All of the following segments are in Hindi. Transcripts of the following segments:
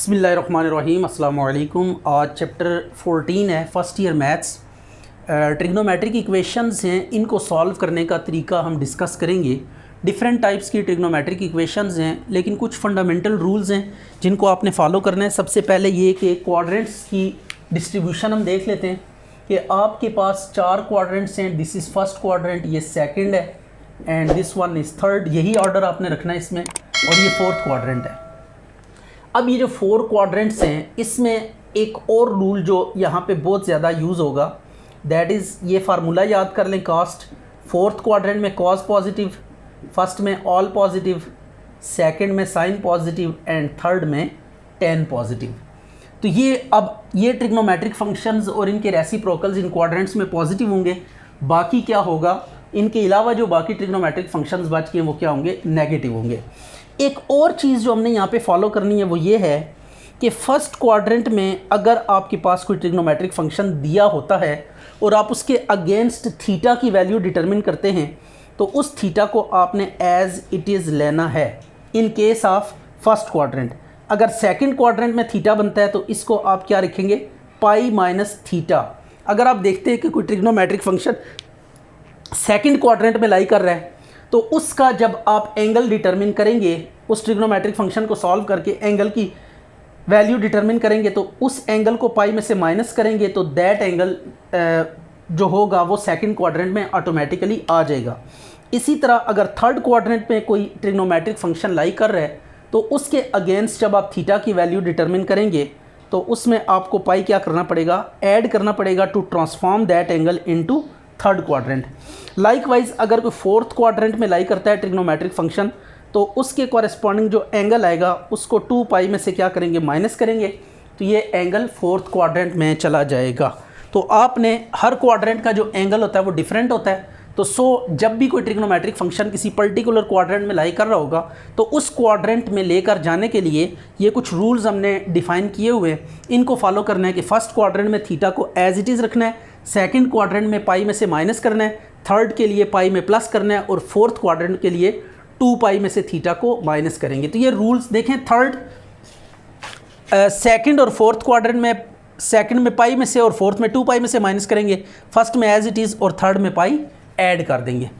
बिस्मिल्लाहिर्रहमानिर्रहीम अस्सलाम वालेकुम। आज चैप्टर 14 है, first year maths. Trigonometric equations हैं, इनको सॉल्व करने का तरीका हम डिस्कस करेंगे। डिफरेंट टाइप्स की ट्रिग्नोमेट्रिक इक्वेशंस हैं, लेकिन कुछ फंडामेंटल रूल्स हैं जिनको आपने फॉलो करना है। सबसे पहले ये कि क्वाड्रेंट्स की डिस्ट्रीब्यूशन हम देख लेते हैं कि आपके पास 4 क्वाड्रेंट्स हैं। दिस इज़ फर्स्ट क्वाड्रेंट, ये सेकंड है and this one is third. यही ऑर्डर आपने रखना है इसमें, और ये फोर्थ क्वाड्रेंट है। अब ये जो 4 क्वाड्रेंट्स हैं, इसमें एक और रूल जो यहाँ पे बहुत ज़्यादा यूज़ होगा, दैट इज़ ये फार्मूला याद कर लें। कास्ट फोर्थ क्वाड्रेंट में कॉस पॉजिटिव, फर्स्ट में ऑल पॉजिटिव, सेकंड में साइन पॉजिटिव एंड थर्ड में टेन पॉजिटिव। तो ये अब ये ट्रिग्नोमेट्रिक फंक्शंस और इनके रेसिप्रोकल्स इन क्वाड्रेंट्स में पॉजिटिव होंगे। बाकी क्या होगा, इनके अलावा जो बाकी ट्रिग्नोमेट्रिक फंक्शंस बच गए वो क्या होंगे, नेगेटिव होंगे। एक और चीज़ जो हमने यहाँ पे फॉलो करनी है वो ये है कि फर्स्ट क्वाड्रेंट में अगर आपके पास कोई ट्रिग्नोमेट्रिक फंक्शन दिया होता है और आप उसके अगेंस्ट थीटा की वैल्यू डिटरमिन करते हैं, तो उस थीटा को आपने एज इट इज़ लेना है in case of first quadrant. अगर सेकंड क्वाड्रेंट में थीटा बनता है तो इसको आप क्या रखेंगे, पाई माइनस थीटा। अगर आप देखते हैं कि कोई ट्रिग्नोमेट्रिक फंक्शन सेकंड क्वाड्रेंट में लाई कर रहा है, तो उसका जब आप एंगल डिटरमिन करेंगे, उस ट्रिग्नोमेट्रिक फंक्शन को सॉल्व करके एंगल की वैल्यू डिटरमिन करेंगे, तो उस एंगल को पाई में से माइनस करेंगे, तो दैट एंगल जो होगा वो सेकंड क्वाड्रेंट में ऑटोमेटिकली आ जाएगा। इसी तरह अगर थर्ड क्वाड्रेंट में कोई ट्रिग्नोमेट्रिक फंक्शन लाई कर रहा है, तो उसके अगेंस्ट जब आप थीटा की वैल्यू डिटरमिन करेंगे, तो उसमें आपको पाई क्या करना पड़ेगा, ऐड करना पड़ेगा to transform that angle into third quadrant. Likewise अगर कोई फोर्थ क्वाड्रेंट में लाई करता है ट्रिग्नोमेट्रिक फंक्शन, तो उसके कॉरेस्पॉन्डिंग जो एंगल आएगा उसको 2 पाई में से क्या करेंगे, माइनस करेंगे, तो ये एंगल फोर्थ क्वाड्रेंट में चला जाएगा। तो आपने हर क्वाड्रेंट का जो एंगल होता है वो डिफरेंट होता है। तो जब भी कोई ट्रिग्नोमेट्रिक फंक्शन किसी पर्टिकुलर क्वाड्रेंट में लाई कर रहा होगा, तो उस क्वाड्रेंट में लेकर जाने के लिए ये कुछ रूल्स हमने डिफ़ाइन किए हुए हैं। इनको फॉलो करना है कि फर्स्ट क्वाड्रेंट में थीटा को एज इट इज़ रखना है, सेकंड क्वाड्रेंट में पाई में से माइनस करना है, थर्ड के लिए पाई में प्लस करना है, और फोर्थ क्वाड्रेंट के लिए 2 पाई में से थीटा को माइनस करेंगे। तो ये रूल्स देखें, थर्ड सेकंड और फोर्थ क्वाड्रेंट में सेकंड में पाई में से और फोर्थ में 2 पाई में से माइनस करेंगे, फर्स्ट में एज इट इज़ और थर्ड में पाई ऐड कर देंगे।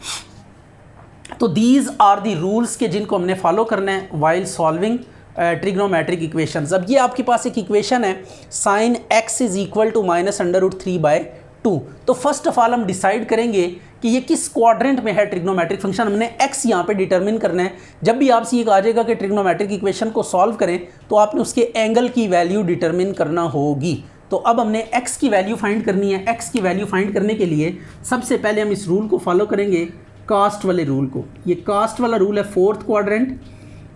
तो दीज आर दी रूल्स के जिनको हमने फॉलो करना है वाइल सॉल्विंग ट्रिग्नोमेट्रिक इक्वेशंस। अब ये आपके पास एक इक्वेशन है, sine x is equal to -√3/2। तो फर्स्ट ऑफ ऑल हम डिसाइड करेंगे कि ये किस क्वाड्रेंट में है ट्रिग्नोमेट्रिक फंक्शन। हमने x यहाँ पे डिटरमिन करना है। जब भी आपसे ये कहा जाएगा कि ट्रिग्नोमेट्रिक इक्वेशन को सॉल्व करें, तो आपने उसके एंगल की वैल्यू डिटरमिन करना होगी। तो अब हमने x की वैल्यू फाइंड करनी है। x की वैल्यू फाइंड करने के लिए सबसे पहले हम इस रूल को फॉलो करेंगे, कास्ट वाले रूल को। ये कास्ट वाला रूल है, fourth quadrant,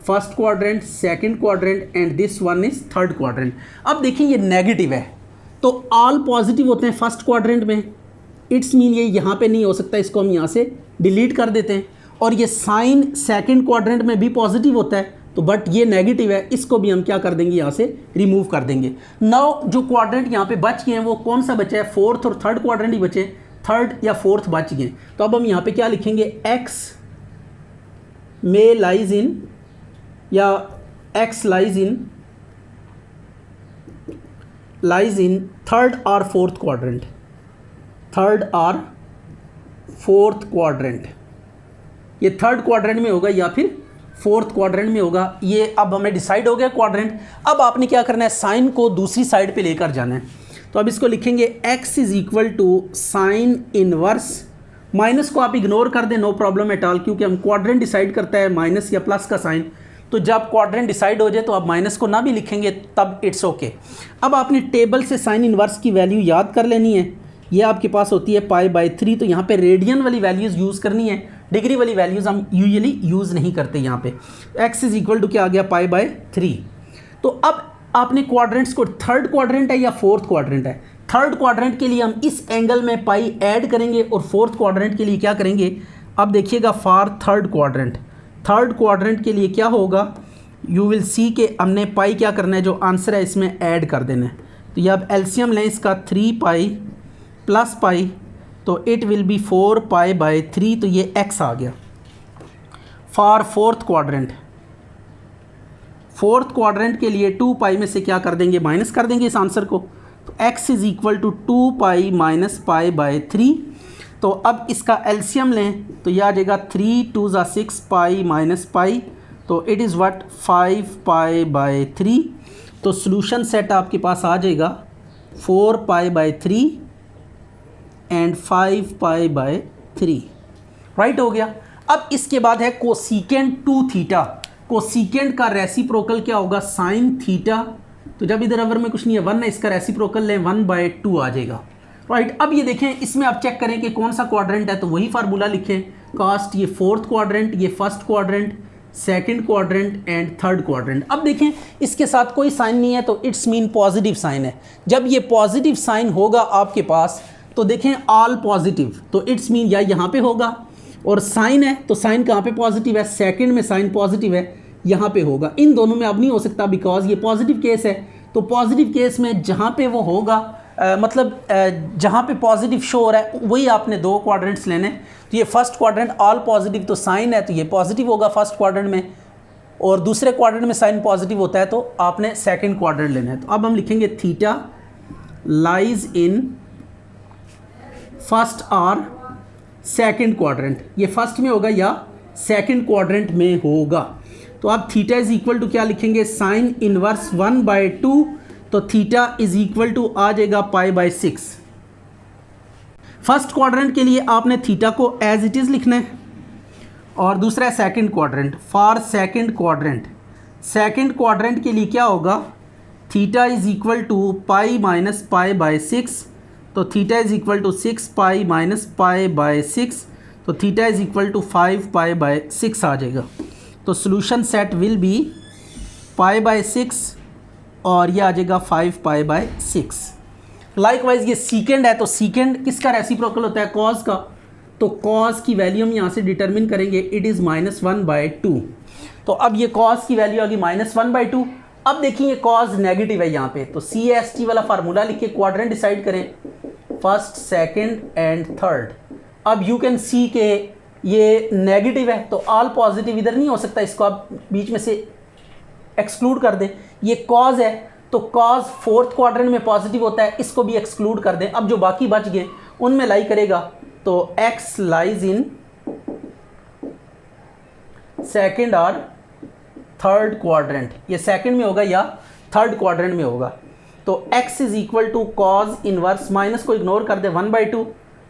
first quadrant, second quadrant and this one is third quadrant. अब देखिए ये नेगेटिव है, तो ऑल पॉजिटिव होते हैं फर्स्ट क्वाड्रेंट में। इट्स मीन ये यहाँ पे नहीं हो सकता, इसको हम यहाँ से डिलीट कर देते हैं। और ये साइन सेकंड क्वाड्रेंट में भी पॉजिटिव होता है, तो बट ये नेगेटिव है, इसको भी हम क्या कर देंगे, यहाँ से रिमूव कर देंगे। नाउ जो क्वाड्रेंट यहाँ पे बच गए हैं वो कौन सा बचा है, फोर्थ और थर्ड क्वाड्रेंट ही बचे, थर्ड या फोर्थ बच गए। तो अब हम यहाँ पे क्या लिखेंगे, x में लाइज इन या x लाइज इन थर्ड और फोर्थ क्वाड्रेंट, थर्ड और फोर्थ क्वाड्रेंट। ये थर्ड क्वाड्रेंट में होगा या फिर फोर्थ क्वाड्रेंट में होगा। ये अब हमें डिसाइड हो गया क्वाड्रेंट। अब आपने क्या करना है, साइन को दूसरी साइड पे लेकर जाना है। तो अब इसको लिखेंगे x is equal to sine inverse, minus को आप इग्नोर कर दें, नो प्रॉब्लम एट ऑल, क्योंकि हम क्वाड्रेंट डिसाइड करता है माइनस या प्लस का साइन। तो जब क्वाड्रेंट डिसाइड हो जाए तो आप माइनस को ना भी लिखेंगे तब इट्स ओके। अब आपने टेबल से साइन इनवर्स की वैल्यू याद कर लेनी है। ये आपके पास होती है पाई/3। तो यहाँ पे रेडियन वाली वैल्यूज़ यूज़ करनी है, डिग्री वाली वैल्यूज़ हम यूजुअली यूज़ नहीं करते यहाँ पे। x इज इक्वल टू क्या आ गया, पाई/3। तो अब आपने क्वाड्रेंट्स को, थर्ड क्वाड्रेंट है या फोर्थ क्वाड्रेंट है, थर्ड क्वाड्रेंट के लिए हम इस एंगल में पाई ऐड करेंगे और फोर्थ क्वाड्रेंट के लिए क्या करेंगे। अब देखिएगा फॉर थर्ड क्वाड्रेंट के लिए क्या होगा, यू विल सी के हमने पाई क्या करना है, जो आंसर है इसमें ऐड कर देना है। तो ये अब एलसीएम लें इसका, 3 पाई प्लस पाई, तो इट विल बी 4 पाई/3। तो ये x आ गया for fourth quadrant. Fourth quadrant के लिए 2 पाई में से क्या कर देंगे, माइनस कर देंगे इस आंसर को। तो x is equal to 2 pi minus pi by 3। तो अब इसका एलसीएम लें तो यह आ जाएगा 3 2 ज़ा 6 पाई माइनस पाई, तो it is what 5 pi by 3। तो सॉल्यूशन सेट आपके पास आ जाएगा 4 pi by 3 and 5 pi by 3। Right हो गया। अब इसके बाद है कोसिकेंट 2 थीटा। कोसिकेंट का रेसिप्रोकल क्या होगा, साइन थीटा। तो जब इधर अवर में कुछ नहीं है 1 है, इसका रेसिप्रोकल लें 1/2 आ जाएगा। राइट। अब ये देखें, इसमें आप चेक करें कि कौन सा क्वाड्रेंट है, तो वही फार्मूला लिखें। कास्ट ये फोर्थ क्वाड्रेंट, ये first quadrant, second quadrant and third quadrant. अब देखें इसके साथ कोई साइन नहीं है तो इट्स मीन पॉजिटिव साइन है। जब ये पॉजिटिव साइन होगा आपके पास तो देखें ऑल पॉजिटिव, तो इट्स मीन या यहाँ पे होगा, और साइन है तो साइन कहाँ पे पॉजिटिव है, सेकंड में साइन पॉजिटिव है, यहाँ पे होगा। इन दोनों में अब नहीं हो सकता बिकॉज ये पॉजिटिव केस है। तो पॉजिटिव केस में जहाँ पे वो होगा जहाँ पे पॉजिटिव शो हो रहा है वही आपने दो क्वाड्रेंट्स लेने। तो ये फर्स्ट क्वाड्रेंट ऑल पॉजिटिव, तो साइन है तो ये पॉजिटिव होगा फर्स्ट क्वाड्रेंट में, और दूसरे क्वाड्रेंट में साइन पॉजिटिव होता है तो आपने सेकंड क्वाड्रेंट लेना है। तो अब हम लिखेंगे थीटा लाइज इन फर्स्ट और सेकंड क्वाड्रेंट। ये फर्स्ट में होगा या सेकंड क्वाड्रेंट में होगा। तो अब थीटा इज इक्वल टू क्या लिखेंगे, साइन इनवर्स 1/2। तो थीटा इज इक्वल टू आ जाएगा π/6। फर्स्ट क्वाड्रेंट के लिए आपने थीटा को एज इट इज़ लिखना है, और दूसरा है second quadrant. For second quadrant के लिए क्या होगा, theta is equal to pi minus π/6। तो theta is equal to 6 pi minus π/6। तो थीटा इज इक्वल टू 5 π/6 आ जाएगा। तो सॉल्यूशन सेट विल बी π/6 और ये आ जाएगा 5 π/6। लाइकवाइज ये सीकेंड है, तो सीकेंड किसका रेसिप्रोकल होता है, कॉस का। तो कॉस की वैल्यू हम यहाँ से डिटरमिन करेंगे, इट इज़ -1/2। तो अब ये कॉस की वैल्यू आ गई -1/2। अब देखिए ये कॉस नेगेटिव है यहाँ पे, तो CAST वाला फार्मूला लिख के क्वाड्रेंट डिसाइड करें, फर्स्ट सेकंड एंड थर्ड। अब यू कैन सी के ये नेगेटिव है तो ऑल पॉजिटिव इधर नहीं हो सकता, इसको आप बीच में से एक्सक्लूड कर दें। ये कॉज है तो कॉज फोर्थ क्वाड्रेंट में पॉजिटिव होता है, इसको भी एक्सक्लूड कर दें। अब जो बाकी बच गए उनमें लाई करेगा, तो x लाइज इन सेकंड और थर्ड क्वाड्रेंट। ये सेकंड में होगा या थर्ड क्वाड्रेंट में होगा। तो x is equal to cos inverse, minus को इग्नोर कर दे 1/2,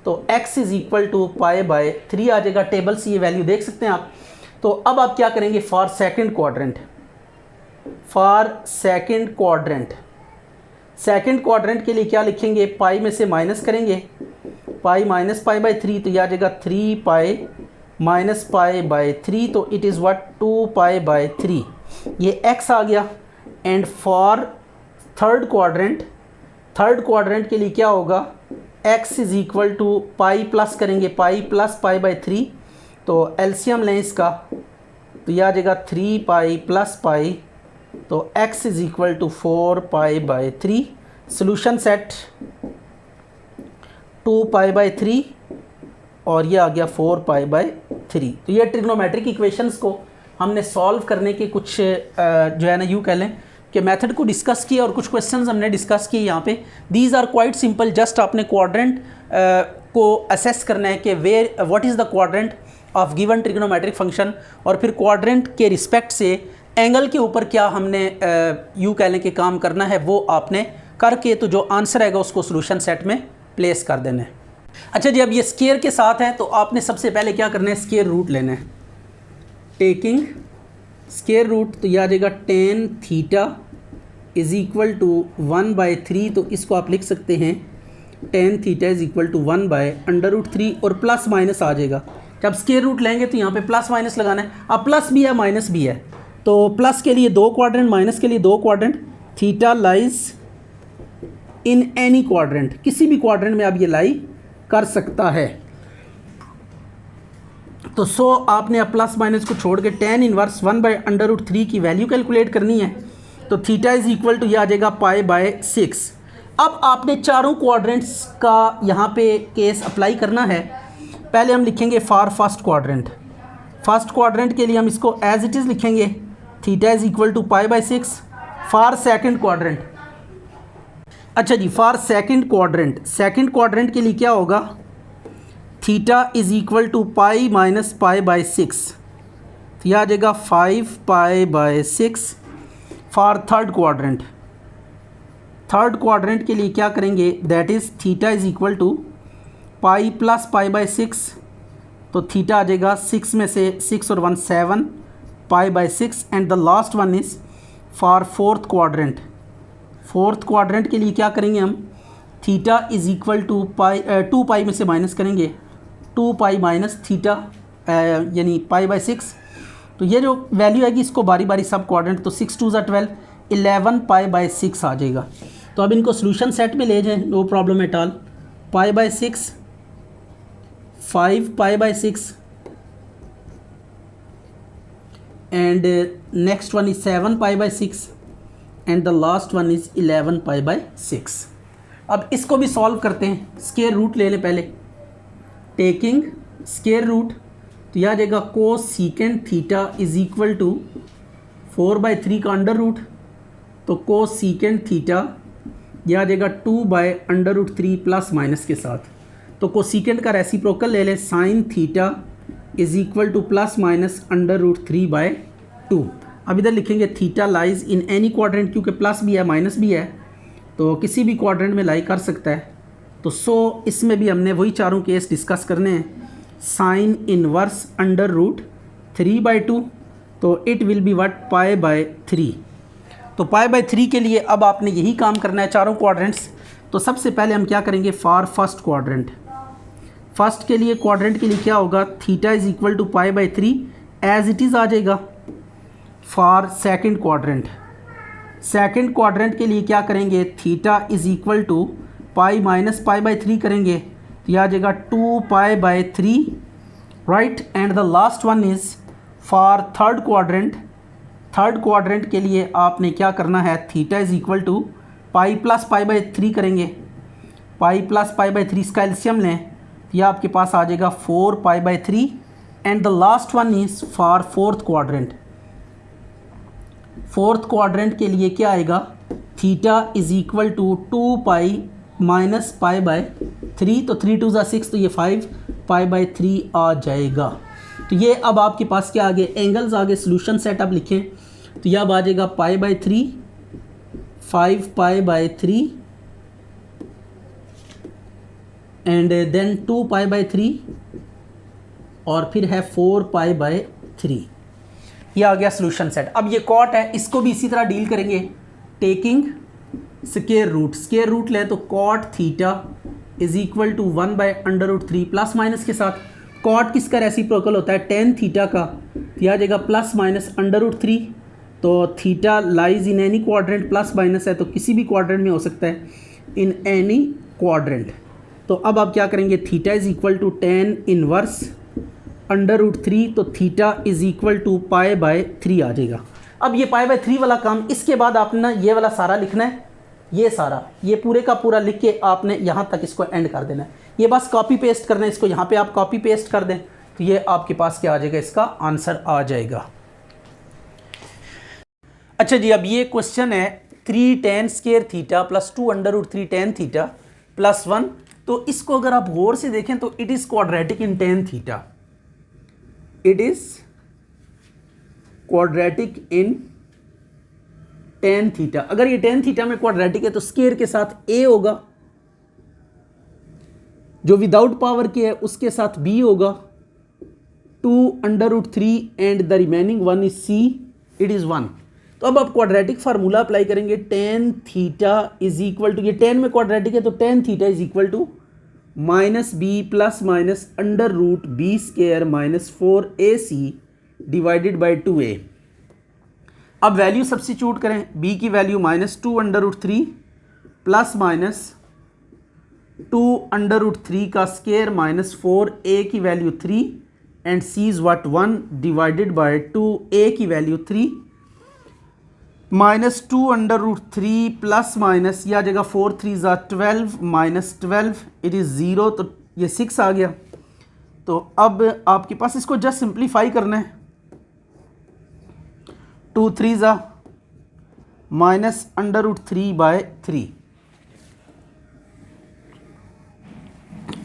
तो x इज इक्वल टू π/3 आ जाएगा। टेबल से ये वैल्यू देख सकते हैं आप। तो अब आप क्या करेंगे, फॉर सेकंड क्वाड्रेंट के लिए क्या लिखेंगे, पाई में से माइनस करेंगे, पाई माइनस π/3, तो यह आ जाएगा 3 पाई माइनस π/3। तो इट इज़ व्हाट 2 π/3, ये x आ गया। एंड फॉर थर्ड क्वाड्रेंट के लिए क्या होगा, x is equal to pi plus करेंगे, पाई प्लस π/3। तो एलसीएम लें इसका, तो यह आ जाएगा 3 पाई प्लस पाई, तो x is equal to 4 π/3। Solution set 2 π/3 और ये आ गया 4 π/3। तो ये ट्रिग्नोमेट्रिक इक्वेशंस को हमने सॉल्व करने के कुछ जो है ना यूँ कह लें कि मेथड को डिस्कस किया, और कुछ क्वेश्चंस हमने डिस्कस किए यहाँ पे। These are quite simple, just आपने क्वाड्रेंट को असेस करना है कि what is the quadrant of given trigonometric function, और फिर क्वाड्रेंट के रिस्पेक्ट से एंगल के ऊपर क्या हमने यूँ कह लें कि काम करना है, वो आपने करके तो जो आंसर आएगा उसको सॉल्यूशन सेट में प्लेस कर देना है। अच्छा जी, अब ये स्केयर के साथ है तो आपने सबसे पहले क्या करना है, स्केयर रूट लेना है। टेकिंग स्केयर रूट, तो यह आ जाएगा tan theta is equal to 1/3। तो इसको आप लिख सकते हैं tan theta is equal to 1/√3, और प्लस माइनस आ जाएगा। जब स्केयर रूट लेंगे तो यहाँ पे प्लस माइनस लगाना है। अब प्लस भी है माइनस भी है, तो प्लस के लिए 2 क्वाड्रेंट, माइनस के लिए 2 quadrant. Theta lies in any quadrant, किसी भी क्वाड्रेंट में आप ये लाई कर सकता है। तो सो आपने अब प्लस माइनस को छोड़ के tan इनवर्स 1/√3 की वैल्यू कैलकुलेट करनी है। तो थीटा इज़ इक्वल टू यह आ जाएगा π/6। अब आपने चारों क्वाड्रेंट्स का यहाँ पे केस अप्लाई करना है। पहले हम लिखेंगे फॉर फर्स्ट क्वाड्रेंट के लिए हम इसको एज इट इज़ लिखेंगे, theta is equal to pi by 6 for second quadrant. अच्छा जी, फॉर सेकंड क्वाड्रेंट के लिए क्या होगा, theta is equal to pi minus pi by 6, तो यह आ जाएगा 5 pi by 6 for third quadrant के लिए क्या करेंगे, that is theta is equal to pi plus pi by 6, तो थीटा आ जाएगा 6 में से 6 और 1 7 pi by 6 and the last one is for fourth quadrant के लिए क्या करेंगे हम, theta is equal to pi 2 pi में से माइनस करेंगे 2 पाई माइनस थीटा यानी पाई बाय 6, तो ये जो वैल्यू आएगी इसको बारी बारी सब क्वाड्रेंट, तो 6 2 ज़ा 12 11 पाई बाय 6 आ जाएगा। तो अब इनको सोल्यूशन सेट में ले जाएं, no problem at all. Pi by 6 5 pi by 6 and next one is 7 pi by 6 and the last one is 11 pi by 6। अब इसको भी सॉल्व करते हैं, स्क्वायर रूट ले लें पहले, टेकिंग स्क्वायर रूट, तो यह आ जाएगा cos secant theta is equal to 4 by 3 का अंडर रूट, तो कोस सीकेंड थीटा यह आ जाएगा 2 by under root 3 plus minus के साथ, तो कोसीकेंड का रेसिप्रोकल ले लें, sine theta is equal to plus minus under root 3 by 2। अब इधर लिखेंगे theta lies in any quadrant, क्योंकि प्लस भी है माइनस भी है तो किसी भी क्वाड्रेंट में लाई कर सकता है, तो इसमें भी हमने वही चारों केस डिस्कस करने हैं, sine inverse under root 3 by 2, तो it will be what pi by 3। तो पाई बाय 3 के लिए अब आपने यही काम करना है चारों क्वाड्रेंट्स। तो सबसे पहले हम क्या करेंगे, फॉर फर्स्ट क्वाड्रेंट के लिए क्या होगा, theta is equal to pi by 3 as it is आ जाएगा। फॉर सेकंड क्वाड्रेंट के लिए क्या करेंगे, theta is equal to pi minus pi by 3 करेंगे, तो यह आ जाएगा 2 pi by 3, right. And the last one is for third quadrant के लिए आपने क्या करना है, theta is equal to pi plus pi by 3 करेंगे, पाई प्लस पाई बाय 3 इसका एलसीएम लें, यह आपके पास आ जाएगा 4 pi by 3। And the last one is for fourth quadrant के लिए क्या आएगा, theta is equal to 2 pi minus pi by 3, तो 3 2 ज़ा 6, तो ये 5 पाई बाय 3 आ जाएगा। तो ये अब आपके पास क्या आगे, एंगल्स आगे, सोल्यूशन सेट आप लिखें, तो यह अब आ जाएगा pi by 3 5 pi by 3 and then 2 pi by 3 और फिर है 4 पाई बाय 3। यह आ गया सोल्यूशन सेट। अब ये कॉट है, इसको भी इसी तरह डील करेंगे, टेकिंग स्क्वायर रूट लें, तो cot theta is equal to 1 by under root 3 plus minus के साथ, कॉट किसका रेसिप्रोकल होता है, टेन थीटा का, तो आ जाएगा प्लस माइनस अंडर रूट 3, तो theta lies in any quadrant, plus minus है तो किसी भी क्वाड्रेंट में हो सकता है, इन एनी क्वाड्रेंट। तो अब आप क्या करेंगे, theta is equal to tan inverse under root 3, तो theta is equal to pi by 3 आ जाएगा। अब ये पाई बाय 3 वाला काम, इसके बाद आपने ना ये वाला सारा लिखना है, ये सारा, ये पूरे का पूरा लिख के आपने यहाँ तक इसको एंड कर देना है, ये बस कॉपी पेस्ट करना है, इसको यहाँ पे आप कॉपी पेस्ट कर दें, तो ये आपके पास क्या आ जाएगा, इसका आंसर आ जाएगा। अच्छा जी, अब ये क्वेश्चन है 3 tan square theta plus 2 under root 3 tan theta plus 1, तो इसको अगर आप गौर से देखें तो it is quadratic in tan theta, it is quadratic in tan theta. अगर ये tan थीटा में क्वाड्रेटिक है तो स्क्वायर के साथ a होगा, जो विदाउट पावर के है उसके साथ b होगा, 2 under root 3 and the remaining one is c, it is 1। तो अब आप क्वाड्रेटिक फार्मूला अप्लाई करेंगे, tan theta is equal to, ये tan में क्वाड्रेटिक है तो tan theta is equal to minus B plus minus under root B square minus 4ac divided by 2a। अब वैल्यू सब्स्टिट्यूट करें, b की value minus 2 under root 3 plus minus 2 under root 3 का स्क्वायर माइनस 4a की value 3 and c is what 1 divided by 2a की value 3 minus 2 under root 3 plus minus, यह आ जाएगा 4 3 ज़ा 12 माइनस 12, इट इज़ 0, तो ये 6 आ गया। तो अब आपके पास इसको जस्ट सिंप्लीफाई करना है, 2 3 ज़ा -√3/3।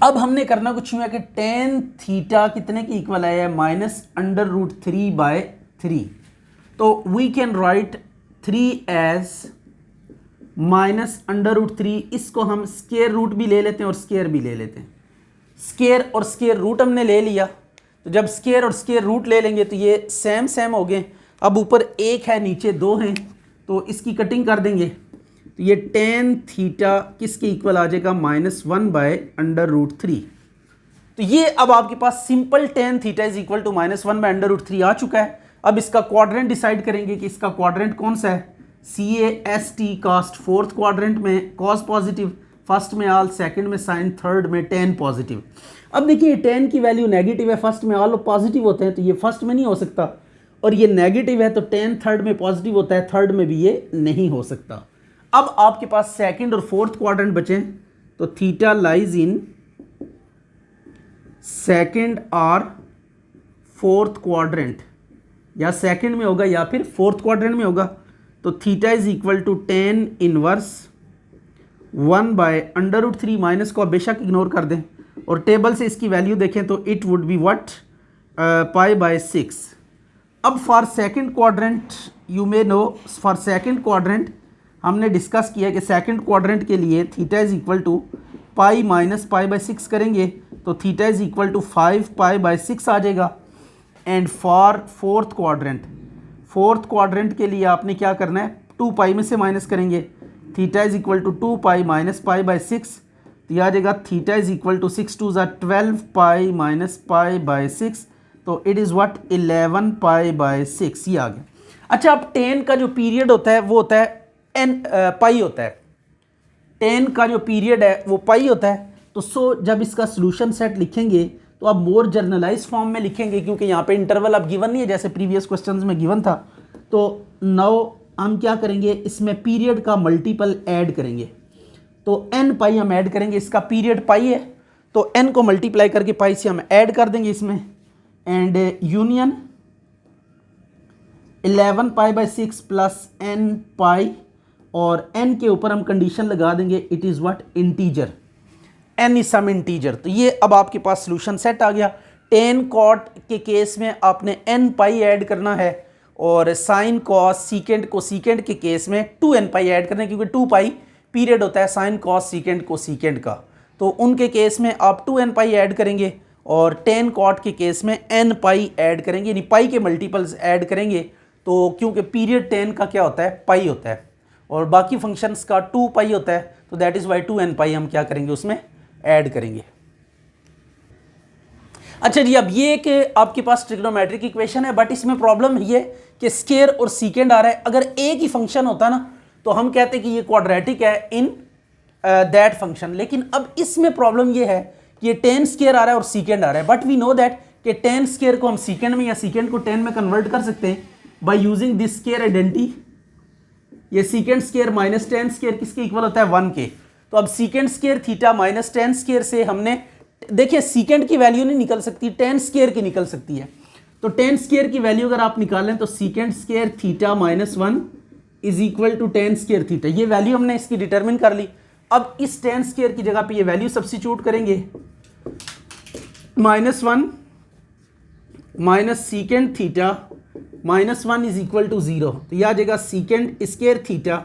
अब हमने करना कुछ हुआ कि टेन थीटा कितने के इक्वल आया है, -√3/3। तो वी कैन राइट 3 एज -√3। इसको हम स्क्वायर रूट भी ले लेते हैं और स्क्वायर भी ले लेते हैं। स्क्वायर और स्क्वायर रूट हमने ले लिया, तो जब स्क्वायर और स्क्वायर रूट ले लेंगे तो ये सेम सेम हो गए। अब ऊपर 1 है नीचे 2 हैं, तो इसकी कटिंग कर देंगे, तो ये टेन थीटा किसके इक्वल आ जाएगा, -1/√3। तो ये अब आपके पास simple tan theta is equal to -1/√3 आ चुका है। अब इसका क्वाड्रेंट डिसाइड करेंगे कि इसका क्वाड्रेंट कौन सा है। CAST कास्ट फोर्थ क्वाड्रेंट में कॉस पॉजिटिव, फर्स्ट में ऑल, सेकंड में साइन, थर्ड में टेन पॉजिटिव। अब देखिए टेन की वैल्यू नेगेटिव है, फर्स्ट में ऑल पॉजिटिव होते हैं, तो ये फर्स्ट में नहीं हो सकता, और ये नेगेटिव है तो टेन थर्ड में पॉजिटिव होता है, थर्ड में भी ये नहीं हो सकता। अब आपके पास सेकंड और फोर्थ क्वाड्रेंट बचे, तो थीटा लाइज इन सेकंड और फोर्थ क्वाड्रेंट, या सेकंड में होगा या फिर फोर्थ क्वाड्रेंट में होगा। तो theta is equal to tan inverse 1/√3, minus को आप बेशक इग्नोर कर दें और टेबल से इसकी वैल्यू देखें तो इट वुड बी व्हाट, π/6। अब for second quadrant you may know, for second quadrant हमने डिस्कस किया कि सेकंड क्वाड्रेंट के लिए theta is equal to pi minus π/6 करेंगे तो थीटा इज इक्वल टू 5π/6 आ जाएगा। एंड फॉर फोर्थ क्वाड्रेंट के लिए आपने क्या करना है, 2π में से माइनस करेंगे, theta is equal to 2π minus π/6, तो यह आ जाएगा थीटा इज इक्वल टू 6 2 ज़ा 12π माइनस π/6, तो इट इज़ व्हाट 11π/6, ये आ गया। अच्छा, अब टेन का जो पीरियड होता है वो होता है पाई होता है, टेन का जो पीरियड है वो पाई होता है। तो जब इसका सोल्यूशन सेट लिखेंगे तो आप मोर जर्नलाइज फॉर्म में लिखेंगे, क्योंकि यहाँ पे इंटरवल अब गिवन नहीं है जैसे प्रीवियस क्वेश्चंस में गिवन था। तो नाउ हम क्या करेंगे, इसमें पीरियड का मल्टीपल ऐड करेंगे, तो n पाई हम ऐड करेंगे, इसका पीरियड पाई है तो n को मल्टीप्लाई करके पाई से हम ऐड कर देंगे इसमें, and union 11π/6 plus n pi, और n के ऊपर हम कंडीशन लगा देंगे it is what, integer, n is some integer. तो ये अब आपके पास सोल्यूशन सेट आ गया। टेन कॉट के केस में आपने n पाई ऐड करना है, और साइन कॉस सीकेंड को सीकेंड के केस में 2n पाई ऐड करना है, क्योंकि 2 पाई पीरियड होता है साइन कॉस सीकेंड को सीकेंड का, तो उनके केस में आप 2n पाई ऐड करेंगे, और टेन कॉट के केस में n पाई ऐड करेंगे, यानी पाई के मल्टीपल्स ऐड करेंगे। तो क्योंकि पीरियड टेन का क्या होता है, पाई होता है, और बाकी फंक्शंस का 2 पाई होता है, तो दैट इज़ वाई 2n पाई हम क्या करेंगे उसमें ऐड करेंगे। अच्छा जी, अब ये कि आपके पास ट्रिग्नोमेट्रिक इक्वेशन है, बट इसमें प्रॉब्लम ये है कि स्केयर और सीकेंड आ रहा है। अगर एक ही फंक्शन होता ना तो हम कहते हैं कि ये क्वाड्रेटिक है इन दैट फंक्शन, लेकिन अब इसमें प्रॉब्लम ये है कि ये टेन स्केयर आ रहा है और सीकेंड आ रहा है, बट वी नो दैट कि टेन स्केयर को हम सीकेंड में या सीकेंड को टेन में कन्वर्ट कर सकते हैं by using this square identity. ये secant square minus tan square किसके इक्वल होता है, 1 के। तो अब secant square theta minus tan square से हमने, देखिए सीकेंड की वैल्यू नहीं निकल सकती, टेन स्केयर की निकल सकती है। तो टेन स्केयर की वैल्यू अगर आप निकालें तो secant square theta -1 is equal to tan square theta, ये वैल्यू हमने इसकी डिटरमिन कर ली। अब इस टेन स्केयर की जगह पे ये वैल्यू सब्स्टिट्यूट करेंगे, -1 minus secant theta -1 is equal to 0, तो यह आ जाएगा secant square theta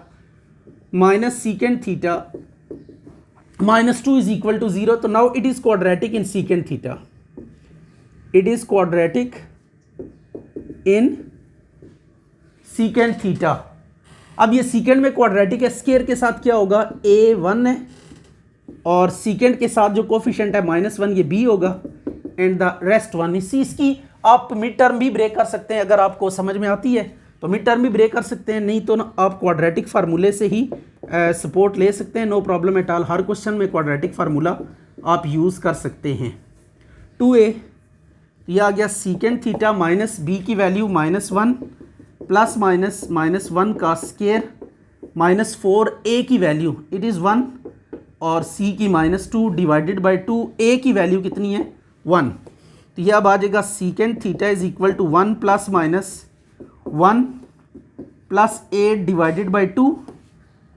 minus secant theta -2 is equal to 0। तो now it is quadratic in secant theta, it is quadratic in secant theta. अब ये सीकेंड में क्वाड्रेटिक है, स्केयर के साथ क्या होगा, a1 है, और सीकेंड के साथ जो कोफिशिएंट है -1 ये b होगा, एंड द रेस्ट 1। इसकी आप मिड टर्म भी ब्रेक कर सकते हैं, अगर आपको समझ में आती है तो मिड टर्म भी ब्रेक कर सकते हैं, नहीं तो ना आप क्वाड्रेटिक फार्मूले से ही सपोर्ट ले सकते हैं, नो प्रॉब्लम एट ऑल। हर क्वेश्चन में क्वाड्रेटिक फार्मूला आप यूज़ कर सकते हैं। 2a, तो यह आ गया सीकेंड थीटा माइनस b की वैल्यू -1 प्लस माइनस -1 का स्केयर -4a की वैल्यू इट इज़ 1, और c की -2 डिवाइडेड बाई 2, a की वैल्यू कितनी है 1। तो यह अब आ जाएगा secant theta is equal to 1 plus -1 plus 8 divided by 2,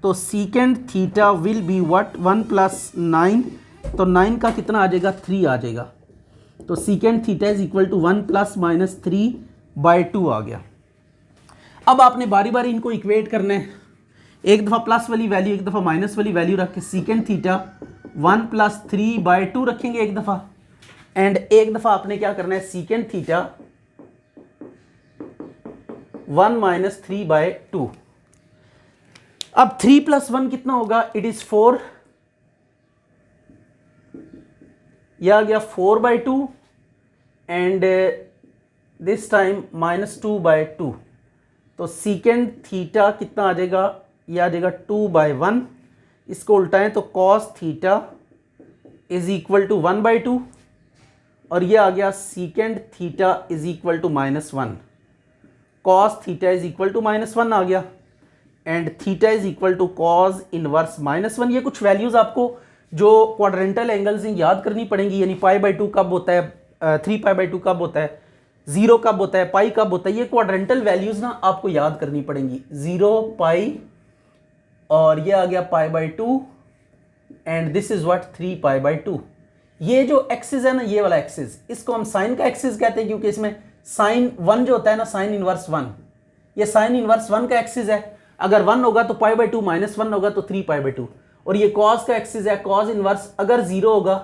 तो secant theta will be what 1 plus 9, तो 9 का कितना आ जाएगा 3 आ जाएगा, तो secant theta is equal to 1 plus minus 3 by 2 आ गया। अब आपने बारी बारी इनको इक्वेट करना है, एक दफ़ा प्लस वाली वैल्यू एक दफ़ा माइनस वाली वैल्यू रख के सीकेंड थीटा 1 प्लस 3 बाई 2 रखेंगे एक दफ़ा, एंड एक दफ़ा आपने क्या करना है सीकेंड थीटा 1 माइनस 3 बाई 2। अब 3 प्लस 1 कितना होगा, इट इज़ 4, यह आ गया 4 by 2 and this time minus 2 by 2, तो सीकेंड थीटा कितना आ जाएगा, यह आ जाएगा 2 बाई 1, इसको उल्टाएं तो cos theta is equal to 1 by 2, और यह आ गया secant theta is equal to -1, cos theta is equal to -1 आ गया, and theta is equal to cos inverse -1। ये कुछ वैल्यूज़ आपको जो क्वाड्रेंटल एंगल्स हैं याद करनी पड़ेंगी, यानी पाई बाई 2 कब होता है, 3 पाई बाई 2 कब होता है, 0 कब होता है, पाई कब होता है, ये क्वाड्रेंटल वैल्यूज़ ना आपको याद करनी पड़ेंगी, 0 पाई और ये आ गया पाई by 2 and this is what 3 pi by 2। ये जो एक्सिस है ना, ये वाला एक्सिस, इसको हम साइन का एक्सिस कहते हैं क्योंकि इसमें साइन 1 जो होता है ना, साइन इनवर्स 1, ये साइन इनवर्स 1 का एक्सिस है, अगर 1 होगा तो पाई बाई 2 -1 होगा तो 3 पाई बाई 2, और ये कॉस का एक्सिस है, कॉस इनवर्स अगर 0 होगा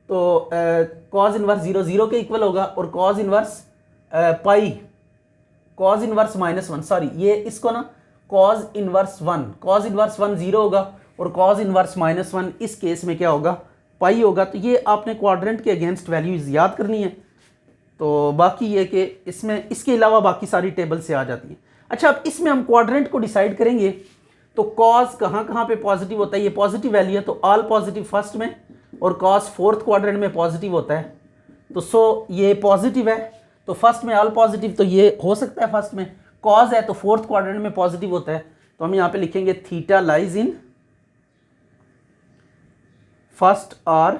तो कॉस इनवर्स 0 0 के इक्वल होगा, और cos inverse pi cos inverse -1, sorry ये इसको ना कॉस इनवर्स 1 0 होगा, और कॉस इनवर्स -1 इस केस में क्या होगा, पाई होगा। तो ये आपने क्वाड्रेंट के अगेंस्ट वैल्यूज याद करनी है, तो बाकी ये कि इसमें इसके अलावा बाकी सारी टेबल से आ जाती है। अच्छा, अब इसमें हम क्वाड्रेंट को डिसाइड करेंगे, तो कॉस कहाँ कहाँ पे पॉजिटिव होता है, ये पॉजिटिव वैल्यू है तो ऑल पॉजिटिव फर्स्ट में, और कॉस फोर्थ क्वाड्रेंट में पॉजिटिव होता है, तो सो ये पॉजिटिव है तो फर्स्ट में ऑल पॉजिटिव, तो ये हो सकता है फर्स्ट में, कॉस है तो फोर्थ क्वाड्रेंट में पॉजिटिव होता है, तो हम यहाँ पे लिखेंगे थीटा लाइज इन फर्स्ट और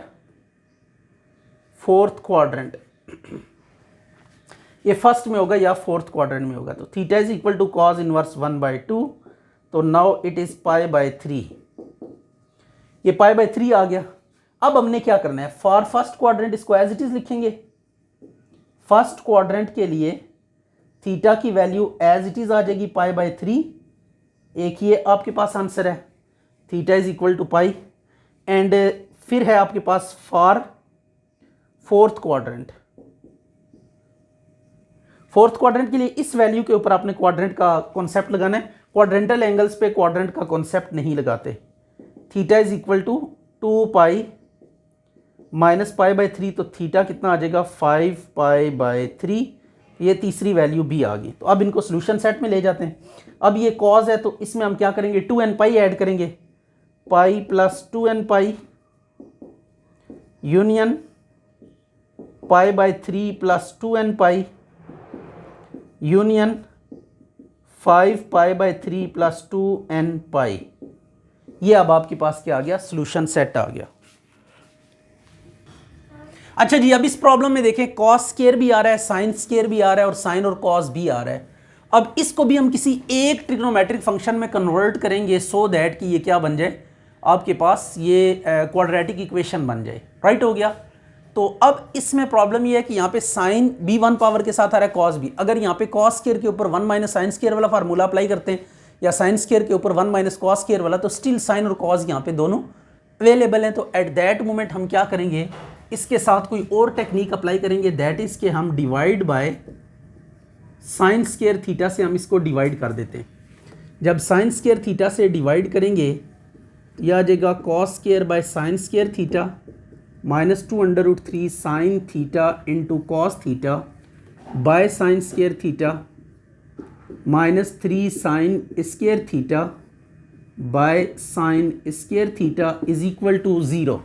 फोर्थ क्वाड्रेंट, ये फर्स्ट में होगा या फोर्थ क्वाड्रेंट में होगा, तो theta is equal to cos inverse 1 by 2, तो now it is pi by 3, ये पाई बाई 3 आ गया। अब हमने क्या करना है, फॉर फर्स्ट क्वाड्रेंट इसको एज इट इज लिखेंगे, फर्स्ट क्वाड्रेंट के लिए थीटा की वैल्यू एज इट इज आ जाएगी पाई बाई 3, एक ये आपके पास आंसर है, theta is equal to pi, and फिर है आपके पास for fourth quadrant, fourth quadrant के लिए इस वैल्यू के ऊपर आपने क्वाड्रेंट का कॉन्सेप्ट लगाना है, क्वाड्रेंटल एंगल्स पे क्वाड्रेंट का कॉन्सेप्ट नहीं लगाते। Theta is equal to 2 pi minus pi by 3, तो थीटा कितना आ जाएगा 5 पाई बाई 3, ये तीसरी वैल्यू भी आ गई। तो अब इनको सोल्यूशन सेट में ले जाते हैं। अब ये कॉज है तो इसमें हम क्या करेंगे, 2n पाई ऐड करेंगे, pi plus 2n pi union pi by 3 plus 2n pi union 5 pi by 3 plus 2n पाई। ये अब आपके पास क्या आ गया, सोल्यूशन सेट आ गया। अच्छा जी, अब इस प्रॉब्लम में देखें कॉस स्क्वायर भी आ रहा है, साइन स्क्वायर भी आ रहा है, और साइन और कॉस भी आ रहा है। अब इसको भी हम किसी एक ट्रिग्नोमेट्रिक फंक्शन में कन्वर्ट करेंगे सो दैट कि ये क्या बन जाए, आपके पास ये क्वाड्रेटिक इक्वेशन बन जाए। राइट हो गया। तो अब इसमें प्रॉब्लम ये है कि यहाँ पे साइन भी 1 पावर के साथ आ रहा है, कॉस भी। अगर यहाँ पे कॉस स्क्वायर के ऊपर 1 माइनस साइन स्क्वायर वाला फार्मूला अप्लाई करते हैं, या साइन स्क्वायर के ऊपर 1 माइनस कॉस स्क्वायर वाला, तो स्टिल साइन और कॉस यहाँ पे दोनों अवेलेबल हैं। तो एट दैट मोमेंट हम क्या करेंगे, इसके साथ कोई और टेक्निक अप्लाई करेंगे, दैट इज के हम divide by sine square theta से हम इसको डिवाइड कर देते हैं। जब साइन स्क्वायर थीटा से डिवाइड करेंगे, यह आ जाएगा cos square by sine square theta -2√3 sine theta into cos theta by sine square theta -3 sine square theta by sine square theta is equal to 0।